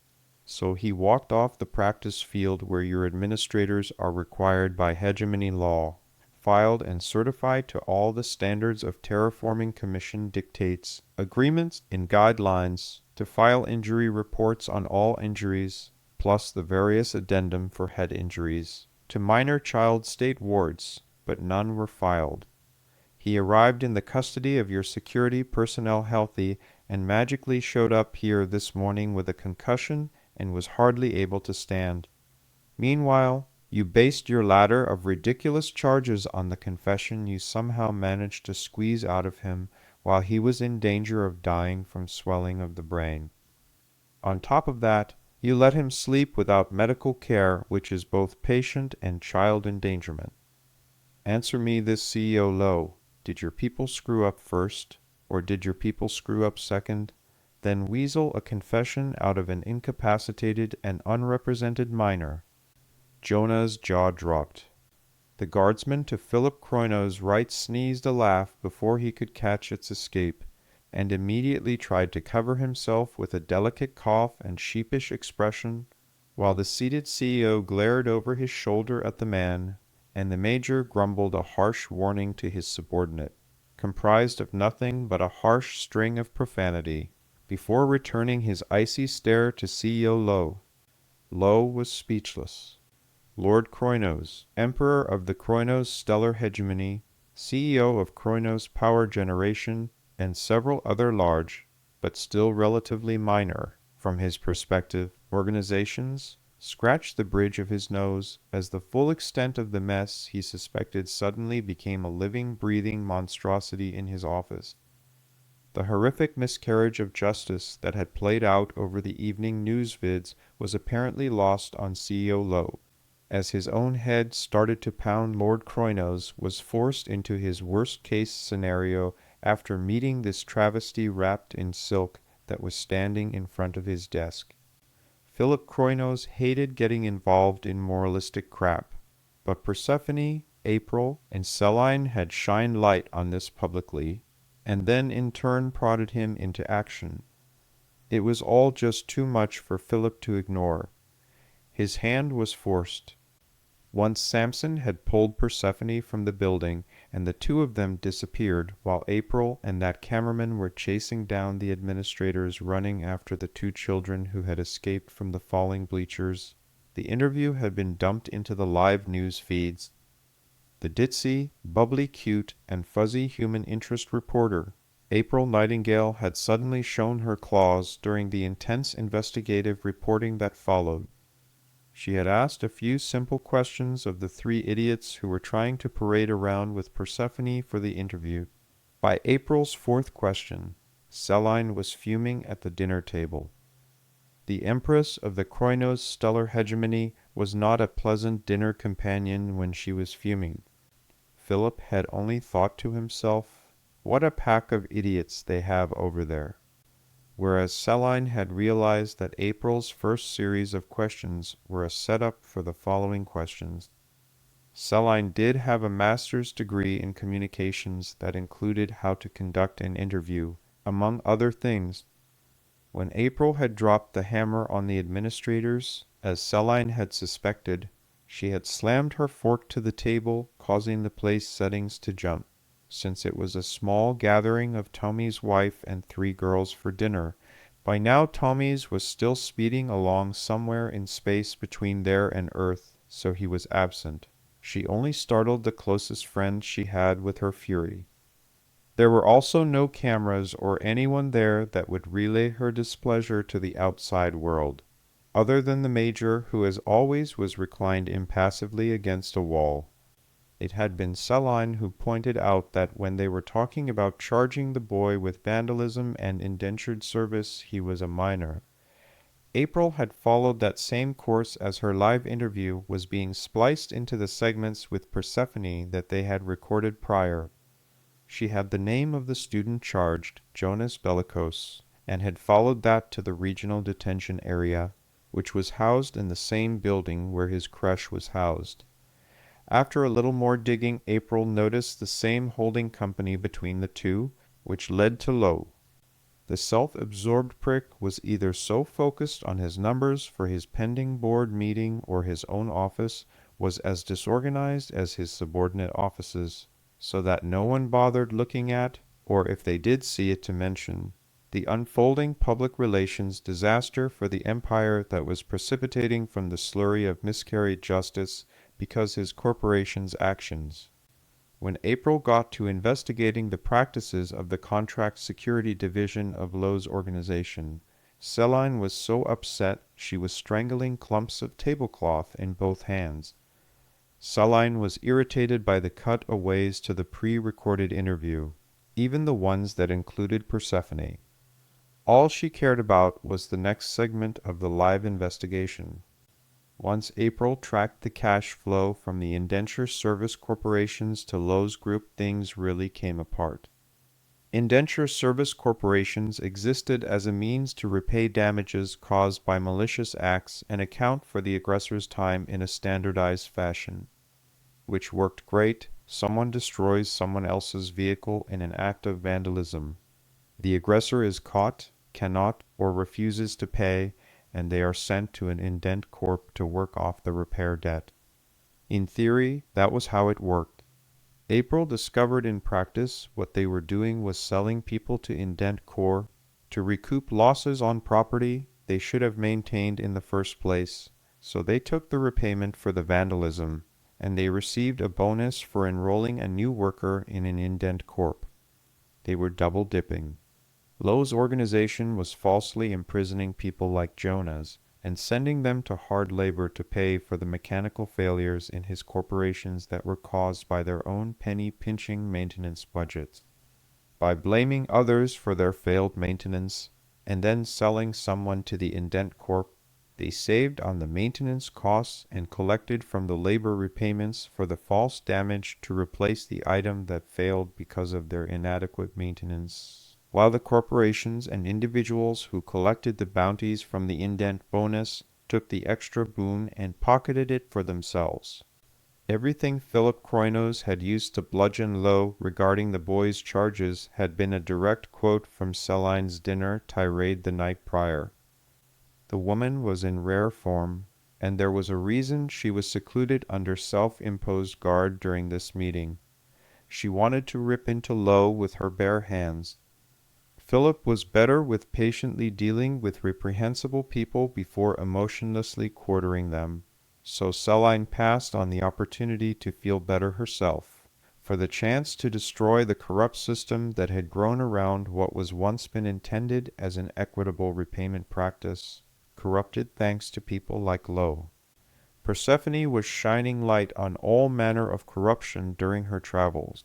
So he walked off the practice field where your administrators are required by hegemony law, filed and certified to all the standards of terraforming commission dictates, agreements and guidelines, to file injury reports on all injuries, plus the various addendum for head injuries, to minor child state wards, but none were filed. He arrived in the custody of your security personnel healthy and magically showed up here this morning with a concussion and was hardly able to stand. Meanwhile, you based your ladder of ridiculous charges on the confession you somehow managed to squeeze out of him while he was in danger of dying from swelling of the brain. On top of that, you let him sleep without medical care, which is both patient and child endangerment. Answer me this, CEO Lowe. Did your people screw up first, or did your people screw up second? Then weasel a confession out of an incapacitated and unrepresented minor. Jonah's jaw dropped. The guardsman to Philip Croyno's right sneezed a laugh before he could catch its escape, and immediately tried to cover himself with a delicate cough and sheepish expression, while the seated CEO glared over his shoulder at the man, and the major grumbled a harsh warning to his subordinate, comprised of nothing but a harsh string of profanity, before returning his icy stare to CEO Lowe. Lowe was speechless. Lord Croynos, Emperor of the Croynos Stellar Hegemony, CEO of Croynos Power Generation, and several other large, but still relatively minor, from his perspective, organizations, scratched the bridge of his nose as the full extent of the mess he suspected suddenly became a living, breathing monstrosity in his office. The horrific miscarriage of justice that had played out over the evening news vids was apparently lost on CEO Lowe, as his own head started to pound Lord Croynos was forced into his worst-case scenario after meeting this travesty wrapped in silk that was standing in front of his desk. Philip Croynos hated getting involved in moralistic crap, but Persephone, April, and Selene had shined light on this publicly, and then in turn prodded him into action. It was all just too much for Philip to ignore. His hand was forced. Once Samson had pulled Persephone from the building, and the two of them disappeared, while April and that cameraman were chasing down the administrators running after the two children who had escaped from the falling bleachers. The interview had been dumped into the live news feeds. The ditzy, bubbly cute, and fuzzy human interest reporter, April Nightingale, had suddenly shown her claws during the intense investigative reporting that followed. She had asked a few simple questions of the three idiots who were trying to parade around with Persephone for the interview. By April's fourth question, Selene was fuming at the dinner table. The Empress of the Croynos Stellar Hegemony was not a pleasant dinner companion when she was fuming. Philip had only thought to himself, "What a pack of idiots they have over there." Whereas Selene had realized that April's first series of questions were a setup for the following questions. Selene did have a master's degree in communications that included how to conduct an interview, among other things. When April had dropped the hammer on the administrators, as Celine had suspected, she had slammed her fork to the table, causing the place settings to jump. Since it was a small gathering of Tommy's wife and 3 girls for dinner, by now Tommy's was still speeding along somewhere in space between there and Earth, so he was absent. She only startled the closest friend she had with her fury. There were also no cameras or anyone there that would relay her displeasure to the outside world, other than the Major, who as always was reclined impassively against a wall. It had been Celine who pointed out that when they were talking about charging the boy with vandalism and indentured service, he was a minor. April had followed that same course as her live interview was being spliced into the segments with Persephone that they had recorded prior. She had the name of the student charged, Jonas Bellicose, and had followed that to the regional detention area, which was housed in the same building where his creche was housed. After a little more digging, April noticed the same holding company between the two, which led to Low. The self-absorbed prick was either so focused on his numbers for his pending board meeting or his own office was as disorganized as his subordinate offices, so that no one bothered looking at, or if they did see it to mention, the unfolding public relations disaster for the empire that was precipitating from the slurry of miscarried justice because his corporation's actions. When April got to investigating the practices of the Contract Security Division of Low's organization, Celine was so upset she was strangling clumps of tablecloth in both hands. Celine was irritated by the cutaways to the pre-recorded interview, even the ones that included Persephone. All she cared about was the next segment of the live investigation. Once April tracked the cash flow from the indenture service corporations to Lowe's group, things really came apart. Indenture service corporations existed as a means to repay damages caused by malicious acts and account for the aggressor's time in a standardized fashion. Which worked great. Someone destroys someone else's vehicle in an act of vandalism. The aggressor is caught, cannot, or refuses to pay, and they are sent to an indent corp to work off the repair debt. In theory, that was how it worked. April discovered in practice what they were doing was selling people to indent corps to recoup losses on property they should have maintained in the first place, so they took the repayment for the vandalism, and they received a bonus for enrolling a new worker in an indent corp. They were double dipping. Low's organization was falsely imprisoning people like Jonas and sending them to hard labor to pay for the mechanical failures in his corporations that were caused by their own penny-pinching maintenance budgets. By blaming others for their failed maintenance and then selling someone to the indent corp, they saved on the maintenance costs and collected from the labor repayments for the false damage to replace the item that failed because of their inadequate maintenance, while the corporations and individuals who collected the bounties from the indent bonus took the extra boon and pocketed it for themselves. Everything Philip Kroinos had used to bludgeon Low regarding the boy's charges had been a direct quote from Celine's dinner tirade the night prior. The woman was in rare form, and there was a reason she was secluded under self-imposed guard during this meeting. She wanted to rip into Low with her bare hands. Philip was better with patiently dealing with reprehensible people before emotionlessly quartering them, so Celine passed on the opportunity to feel better herself, for the chance to destroy the corrupt system that had grown around what was once been intended as an equitable repayment practice, corrupted thanks to people like Low. Persephone was shining light on all manner of corruption during her travels.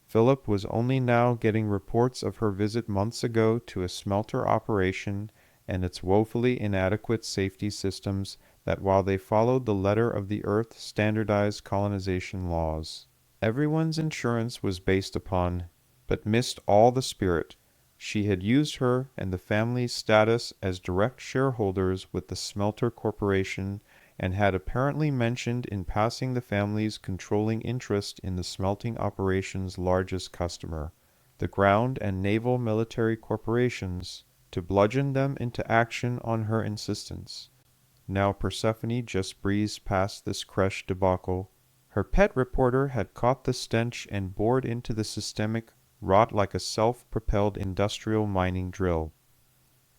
Philip was only now getting reports of her visit months ago to a smelter operation and its woefully inadequate safety systems that while they followed the letter of the Earth standardized colonization laws, everyone's insurance was based upon, but missed all the spirit. She had used her and the family's status as direct shareholders with the smelter corporation and had apparently mentioned in passing the family's controlling interest in the smelting operation's largest customer, the ground and naval military corporations, to bludgeon them into action on her insistence. Now Persephone just breezed past this creche debacle. Her pet reporter had caught the stench and bored into the systemic, wrought like a self-propelled industrial mining drill.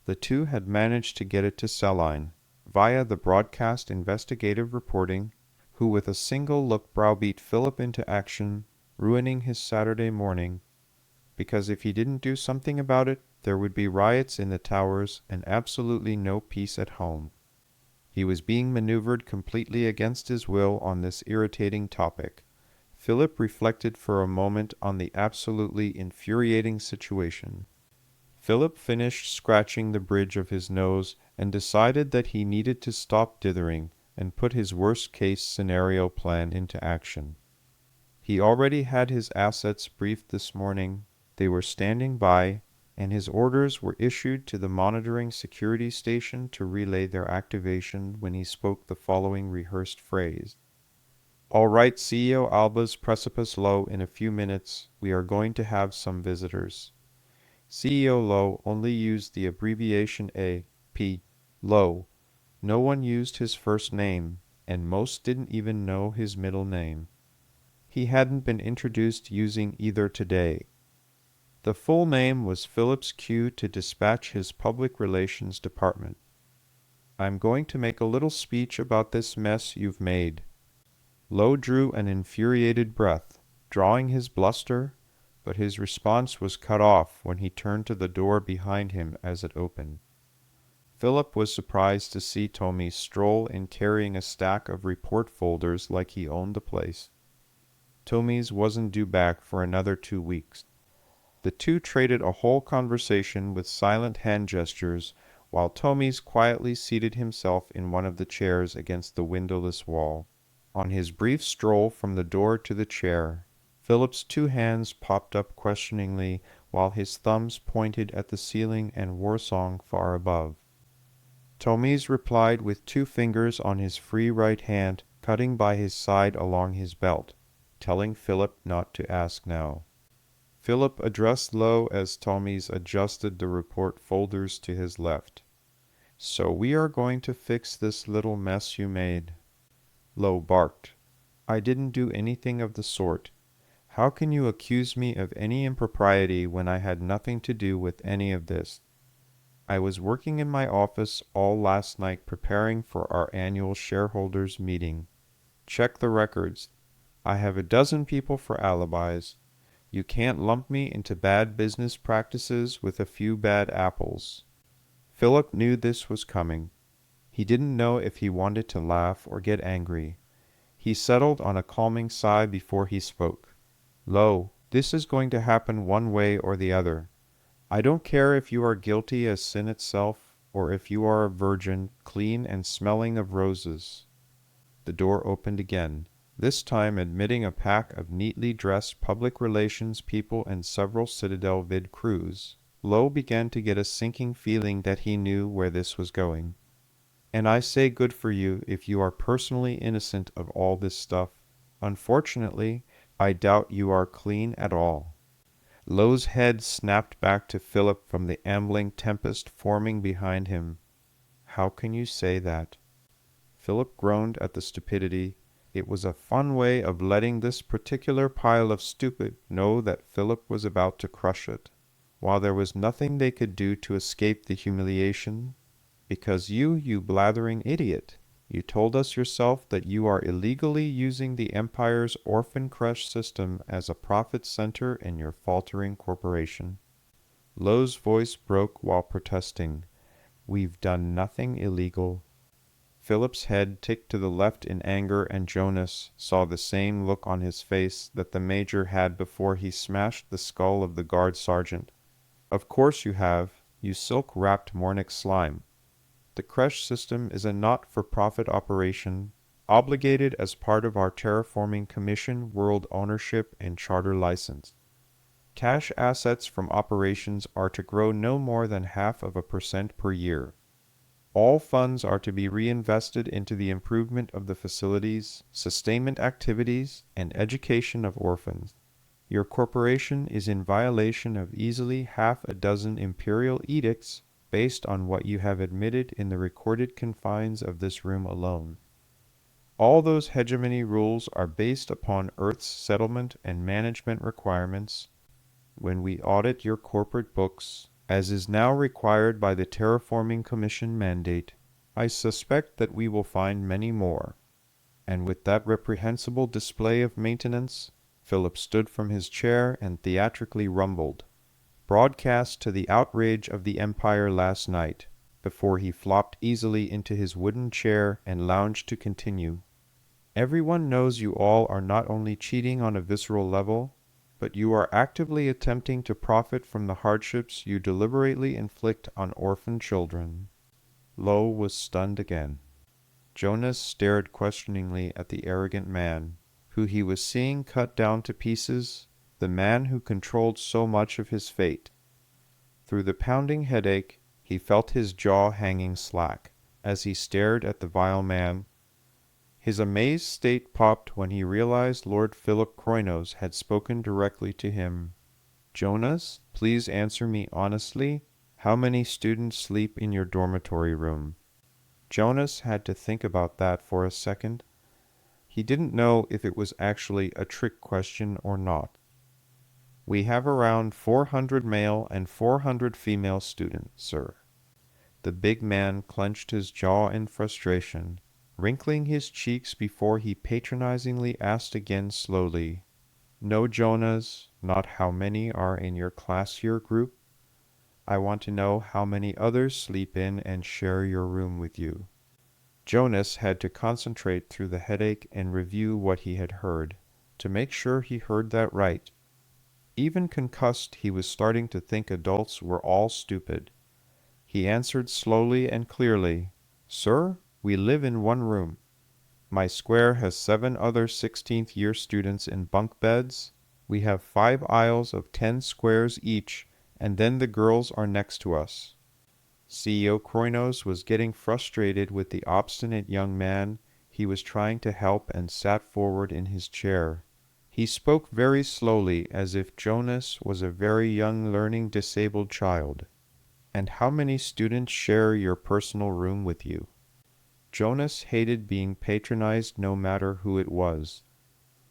The two had managed to get it to Saline, via the broadcast investigative reporting, who with a single look browbeat Philip into action, ruining his Saturday morning, because if he didn't do something about it, there would be riots in the towers and absolutely no peace at home. He was being maneuvered completely against his will on this irritating topic. Philip reflected for a moment on the absolutely infuriating situation. Philip finished scratching the bridge of his nose and decided that he needed to stop dithering and put his worst-case scenario plan into action. He already had his assets briefed this morning. They were standing by, and his orders were issued to the monitoring security station to relay their activation when he spoke the following rehearsed phrase. "All right, CEO Alba's Precipice Low, in a few minutes, we are going to have some visitors." CEO Low only used the abbreviation A.P. Low. No one used his first name, and most didn't even know his middle name. He hadn't been introduced using either today. The full name was Philip's cue to dispatch his public relations department. "I'm going to make a little speech about this mess you've made." Low drew an infuriated breath, drawing his bluster, but his response was cut off when he turned to the door behind him as it opened. Philip was surprised to see Tommy stroll in carrying a stack of report folders like he owned the place. Tommy's wasn't due back for another 2 weeks. The two traded a whole conversation with silent hand gestures, while Tommy's quietly seated himself in one of the chairs against the windowless wall. On his brief stroll from the door to the chair, Philip's two hands popped up questioningly, while his thumbs pointed at the ceiling and warsong far above. Tommy's replied with 2 fingers on his free right hand, cutting by his side along his belt, telling Philip not to ask now. Philip addressed Low as Tommy's adjusted the report folders to his left. "So we are going to fix this little mess you made." Low barked. "I didn't do anything of the sort. How can you accuse me of any impropriety when I had nothing to do with any of this? I was working in my office all last night preparing for our annual shareholders' meeting. Check the records. I have a dozen people for alibis. You can't lump me into bad business practices with a few bad apples." Philip knew this was coming. He didn't know if he wanted to laugh or get angry. He settled on a calming sigh before he spoke. "Low, this is going to happen one way or the other. I don't care if you are guilty as sin itself, or if you are a virgin, clean and smelling of roses." The door opened again, this time admitting a pack of neatly dressed public relations people and several Citadel vid crews. Low began to get a sinking feeling that he knew where this was going. "And I say good for you if you are personally innocent of all this stuff. Unfortunately, I doubt you are clean at all." Low's head snapped back to Philip from the ambling tempest forming behind him. "How can you say that?" Philip groaned at the stupidity. It was a fun way of letting this particular pile of stupid know that Philip was about to crush it, while there was nothing they could do to escape the humiliation. "Because you blathering idiot, you told us yourself that you are illegally using the Empire's orphan creche system as a profit center in your faltering corporation." Low's voice broke while protesting. "We've done nothing illegal." Philip's head ticked to the left in anger, and Jonas saw the same look on his face that the major had before he smashed the skull of the guard sergeant. "Of course you have, you silk-wrapped Mornic slime. The creche system is a not-for-profit operation, obligated as part of our Terraforming Commission World Ownership and Charter License. Cash assets from operations are to grow no more than 0.5% per year. All funds are to be reinvested into the improvement of the facilities, sustainment activities, and education of orphans. Your corporation is in violation of easily 6 imperial edicts based on what you have admitted in the recorded confines of this room alone. All those hegemony rules are based upon Earth's settlement and management requirements. When we audit your corporate books, as is now required by the Terraforming Commission mandate, I suspect that we will find many more. And with that reprehensible display of maintenance, Philip stood from his chair and theatrically rumbled, broadcast to the outrage of the Empire last night, before he flopped easily into his wooden chair and lounged to continue. Everyone knows you all are not only cheating on a visceral level, but you are actively attempting to profit from the hardships you deliberately inflict on orphan children. Lowe was stunned again. Jonas stared questioningly at the arrogant man, who he was seeing cut down to pieces, the man who controlled so much of his fate. Through the pounding headache, he felt his jaw hanging slack, as he stared at the vile man. His amazed state popped when he realized Lord Philip Kroinos had spoken directly to him. "Jonas, please answer me honestly. How many students sleep in your dormitory room?" Jonas had to think about that for a second. He didn't know if it was actually a trick question or not. "We have around 400 male and 400 female students, sir." The big man clenched his jaw in frustration, wrinkling his cheeks before he patronizingly asked again slowly, "No, Jonas, not how many are in your class year group. I want to know how many others sleep in and share your room with you." Jonas had to concentrate through the headache and review what he had heard, to make sure he heard that right. Even concussed, he was starting to think adults were all stupid. He answered slowly and clearly, "Sir, we live in one room. My square has 7 other 16th year students in bunk beds. We have 5 aisles of 10 squares each, and then the girls are next to us." CEO Kroinos was getting frustrated with the obstinate young man he was trying to help and sat forward in his chair. He spoke very slowly, as if Jonas was a very young learning disabled child. "And how many students share your personal room with you?" Jonas hated being patronized no matter who it was.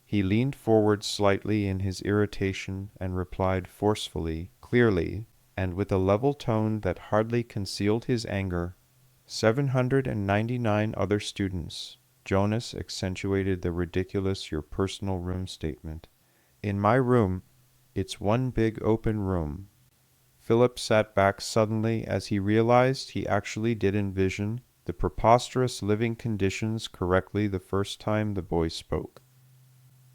He leaned forward slightly in his irritation and replied forcefully, clearly, and with a level tone that hardly concealed his anger, 799 other students." Jonas accentuated the ridiculous "your personal room" statement. "In my room, it's one big open room." Philip sat back suddenly as he realized he actually did envision the preposterous living conditions correctly the first time the boy spoke.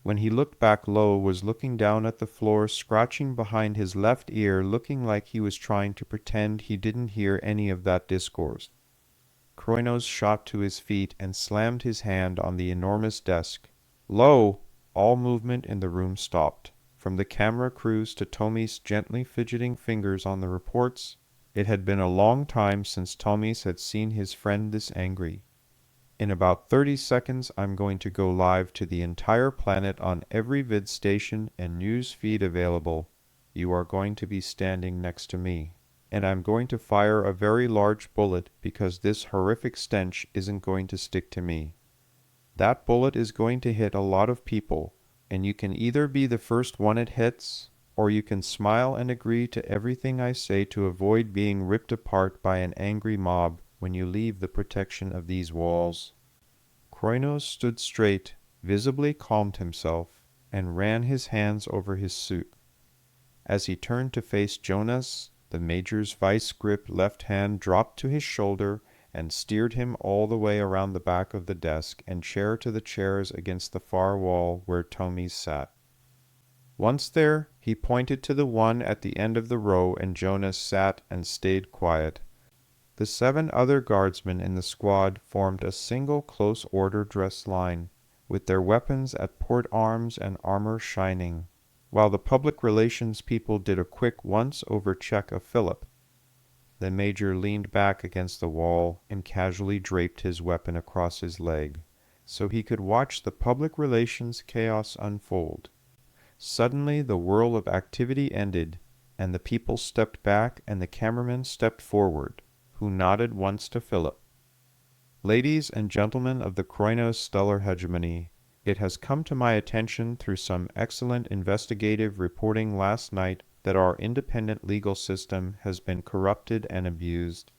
When he looked back, Lowe was looking down at the floor, scratching behind his left ear, looking like he was trying to pretend he didn't hear any of that discourse. Kroinos shot to his feet and slammed his hand on the enormous desk. "Lowe!" All movement in the room stopped. From the camera crews to Tommy's gently fidgeting fingers on the reports, it had been a long time since Tommy's had seen his friend this angry. "In about 30 seconds, I'm going to go live to the entire planet on every vid station and news feed available. You are going to be standing next to me. And I'm going to fire a very large bullet because this horrific stench isn't going to stick to me. That bullet is going to hit a lot of people, and you can either be the first one it hits, or you can smile and agree to everything I say to avoid being ripped apart by an angry mob when you leave the protection of these walls." Kroinos stood straight, visibly calmed himself, and ran his hands over his suit. As he turned to face Jonas, the Major's vice-grip left hand dropped to his shoulder and steered him all the way around the back of the desk and chair to the chairs against the far wall where Tommy's sat. Once there, he pointed to the one at the end of the row, and Jonas sat and stayed quiet. The 7 other guardsmen in the squad formed a single close order dress line, with their weapons at port arms and armor shining, while the public relations people did a quick once-over check of Philip. The Major leaned back against the wall and casually draped his weapon across his leg, so he could watch the public relations chaos unfold. Suddenly the whirl of activity ended, and the people stepped back and the cameraman stepped forward, who nodded once to Philip. Ladies and gentlemen of the Kroinos stellar hegemony, it has come to my attention through some excellent investigative reporting last night that our independent legal system has been corrupted and abused.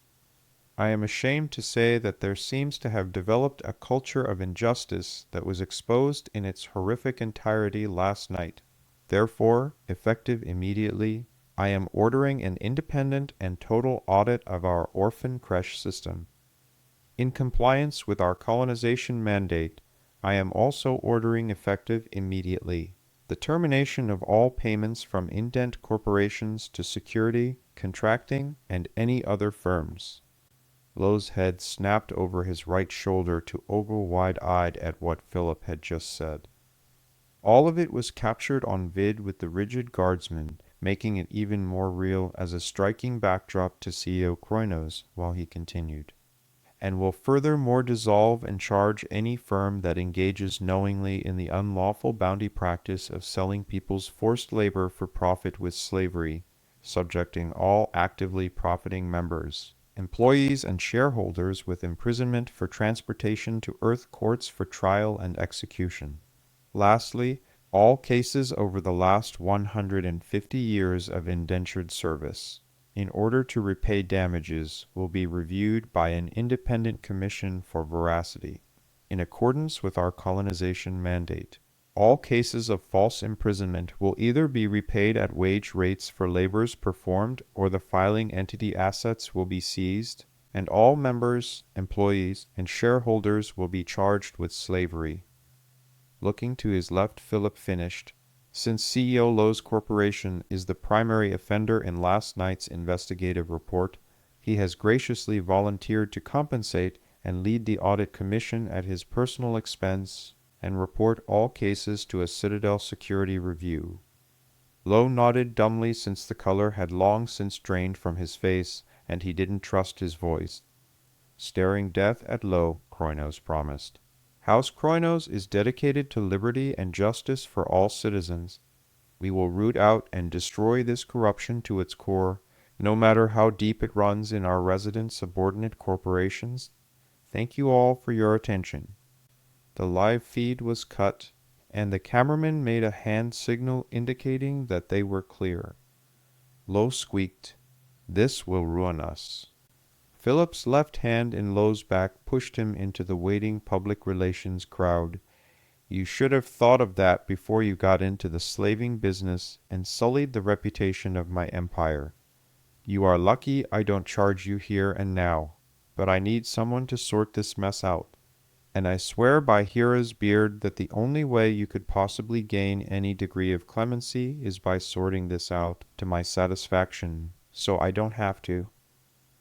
I am ashamed to say that there seems to have developed a culture of injustice that was exposed in its horrific entirety last night. Therefore, effective immediately, I am ordering an independent and total audit of our orphan creche system. In compliance with our colonization mandate, I am also ordering effective immediately the termination of all payments from indent corporations to security, contracting, and any other firms. Lowe's head snapped over his right shoulder to ogle wide-eyed at what Philip had just said. All of it was captured on vid with the rigid Guardsman, making it even more real as a striking backdrop to CEO Kroinos while he continued, and will furthermore dissolve and charge any firm that engages knowingly in the unlawful bounty practice of selling people's forced labor for profit with slavery, subjecting all actively profiting members, employees and shareholders with imprisonment for transportation to Earth courts for trial and execution. Lastly, all cases over the last 150 years of indentured service, in order to repay damages, will be reviewed by an independent commission for veracity, in accordance with our colonization mandate. All cases of false imprisonment will either be repaid at wage rates for labors performed or the filing entity assets will be seized, and all members, employees, and shareholders will be charged with slavery. Looking to his left, Philip finished, since CEO Lowe's Corporation is the primary offender in last night's investigative report, he has graciously volunteered to compensate and lead the audit commission at his personal expense and report all cases to a Citadel security review. Lowe nodded dumbly since the color had long since drained from his face and he didn't trust his voice. Staring death at Lowe, Kroinos promised. House Kroinos is dedicated to liberty and justice for all citizens. We will root out and destroy this corruption to its core, no matter how deep it runs in our resident subordinate corporations. Thank you all for your attention. The live feed was cut, and the cameraman made a hand signal indicating that they were clear. Lowe squeaked, "This will ruin us." Philip's left hand in Lowe's back pushed him into the waiting public relations crowd. "You should have thought of that before you got into the slaving business and sullied the reputation of my empire. You are lucky I don't charge you here and now, but I need someone to sort this mess out. And I swear by Hera's beard that the only way you could possibly gain any degree of clemency is by sorting this out to my satisfaction, so I don't have to.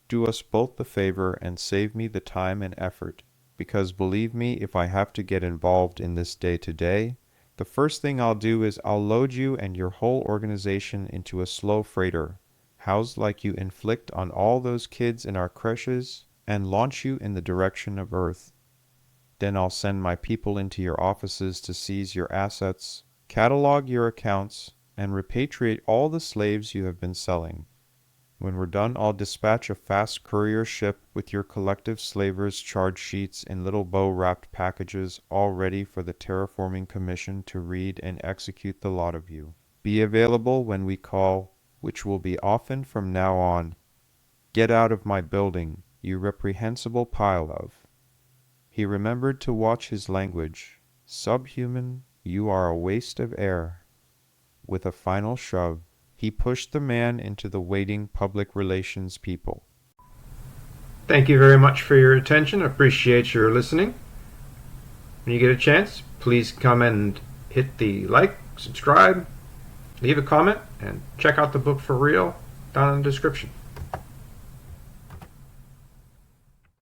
Do us both the favor and save me the time and effort, because believe me, if I have to get involved in this day-to-day, the first thing I'll do is I'll load you and your whole organization into a slow freighter, housed like you inflict on all those kids in our creches, and launch you in the direction of Earth. Then I'll send my people into your offices to seize your assets, catalog your accounts, and repatriate all the slaves you have been selling. When we're done, I'll dispatch a fast courier ship with your collective slavers' charge sheets in little bow-wrapped packages all ready for the terraforming commission to read and execute the lot of you. Be available when we call, which will be often from now on. Get out of my building, you reprehensible pile of." He remembered to watch his language. "Subhuman, you are a waste of air." With a final shove, he pushed the man into the waiting public relations people. Thank you very much for your attention. Appreciate your listening. When you get a chance, please come and hit the like, subscribe, leave a comment, and check out the book for real down in the description.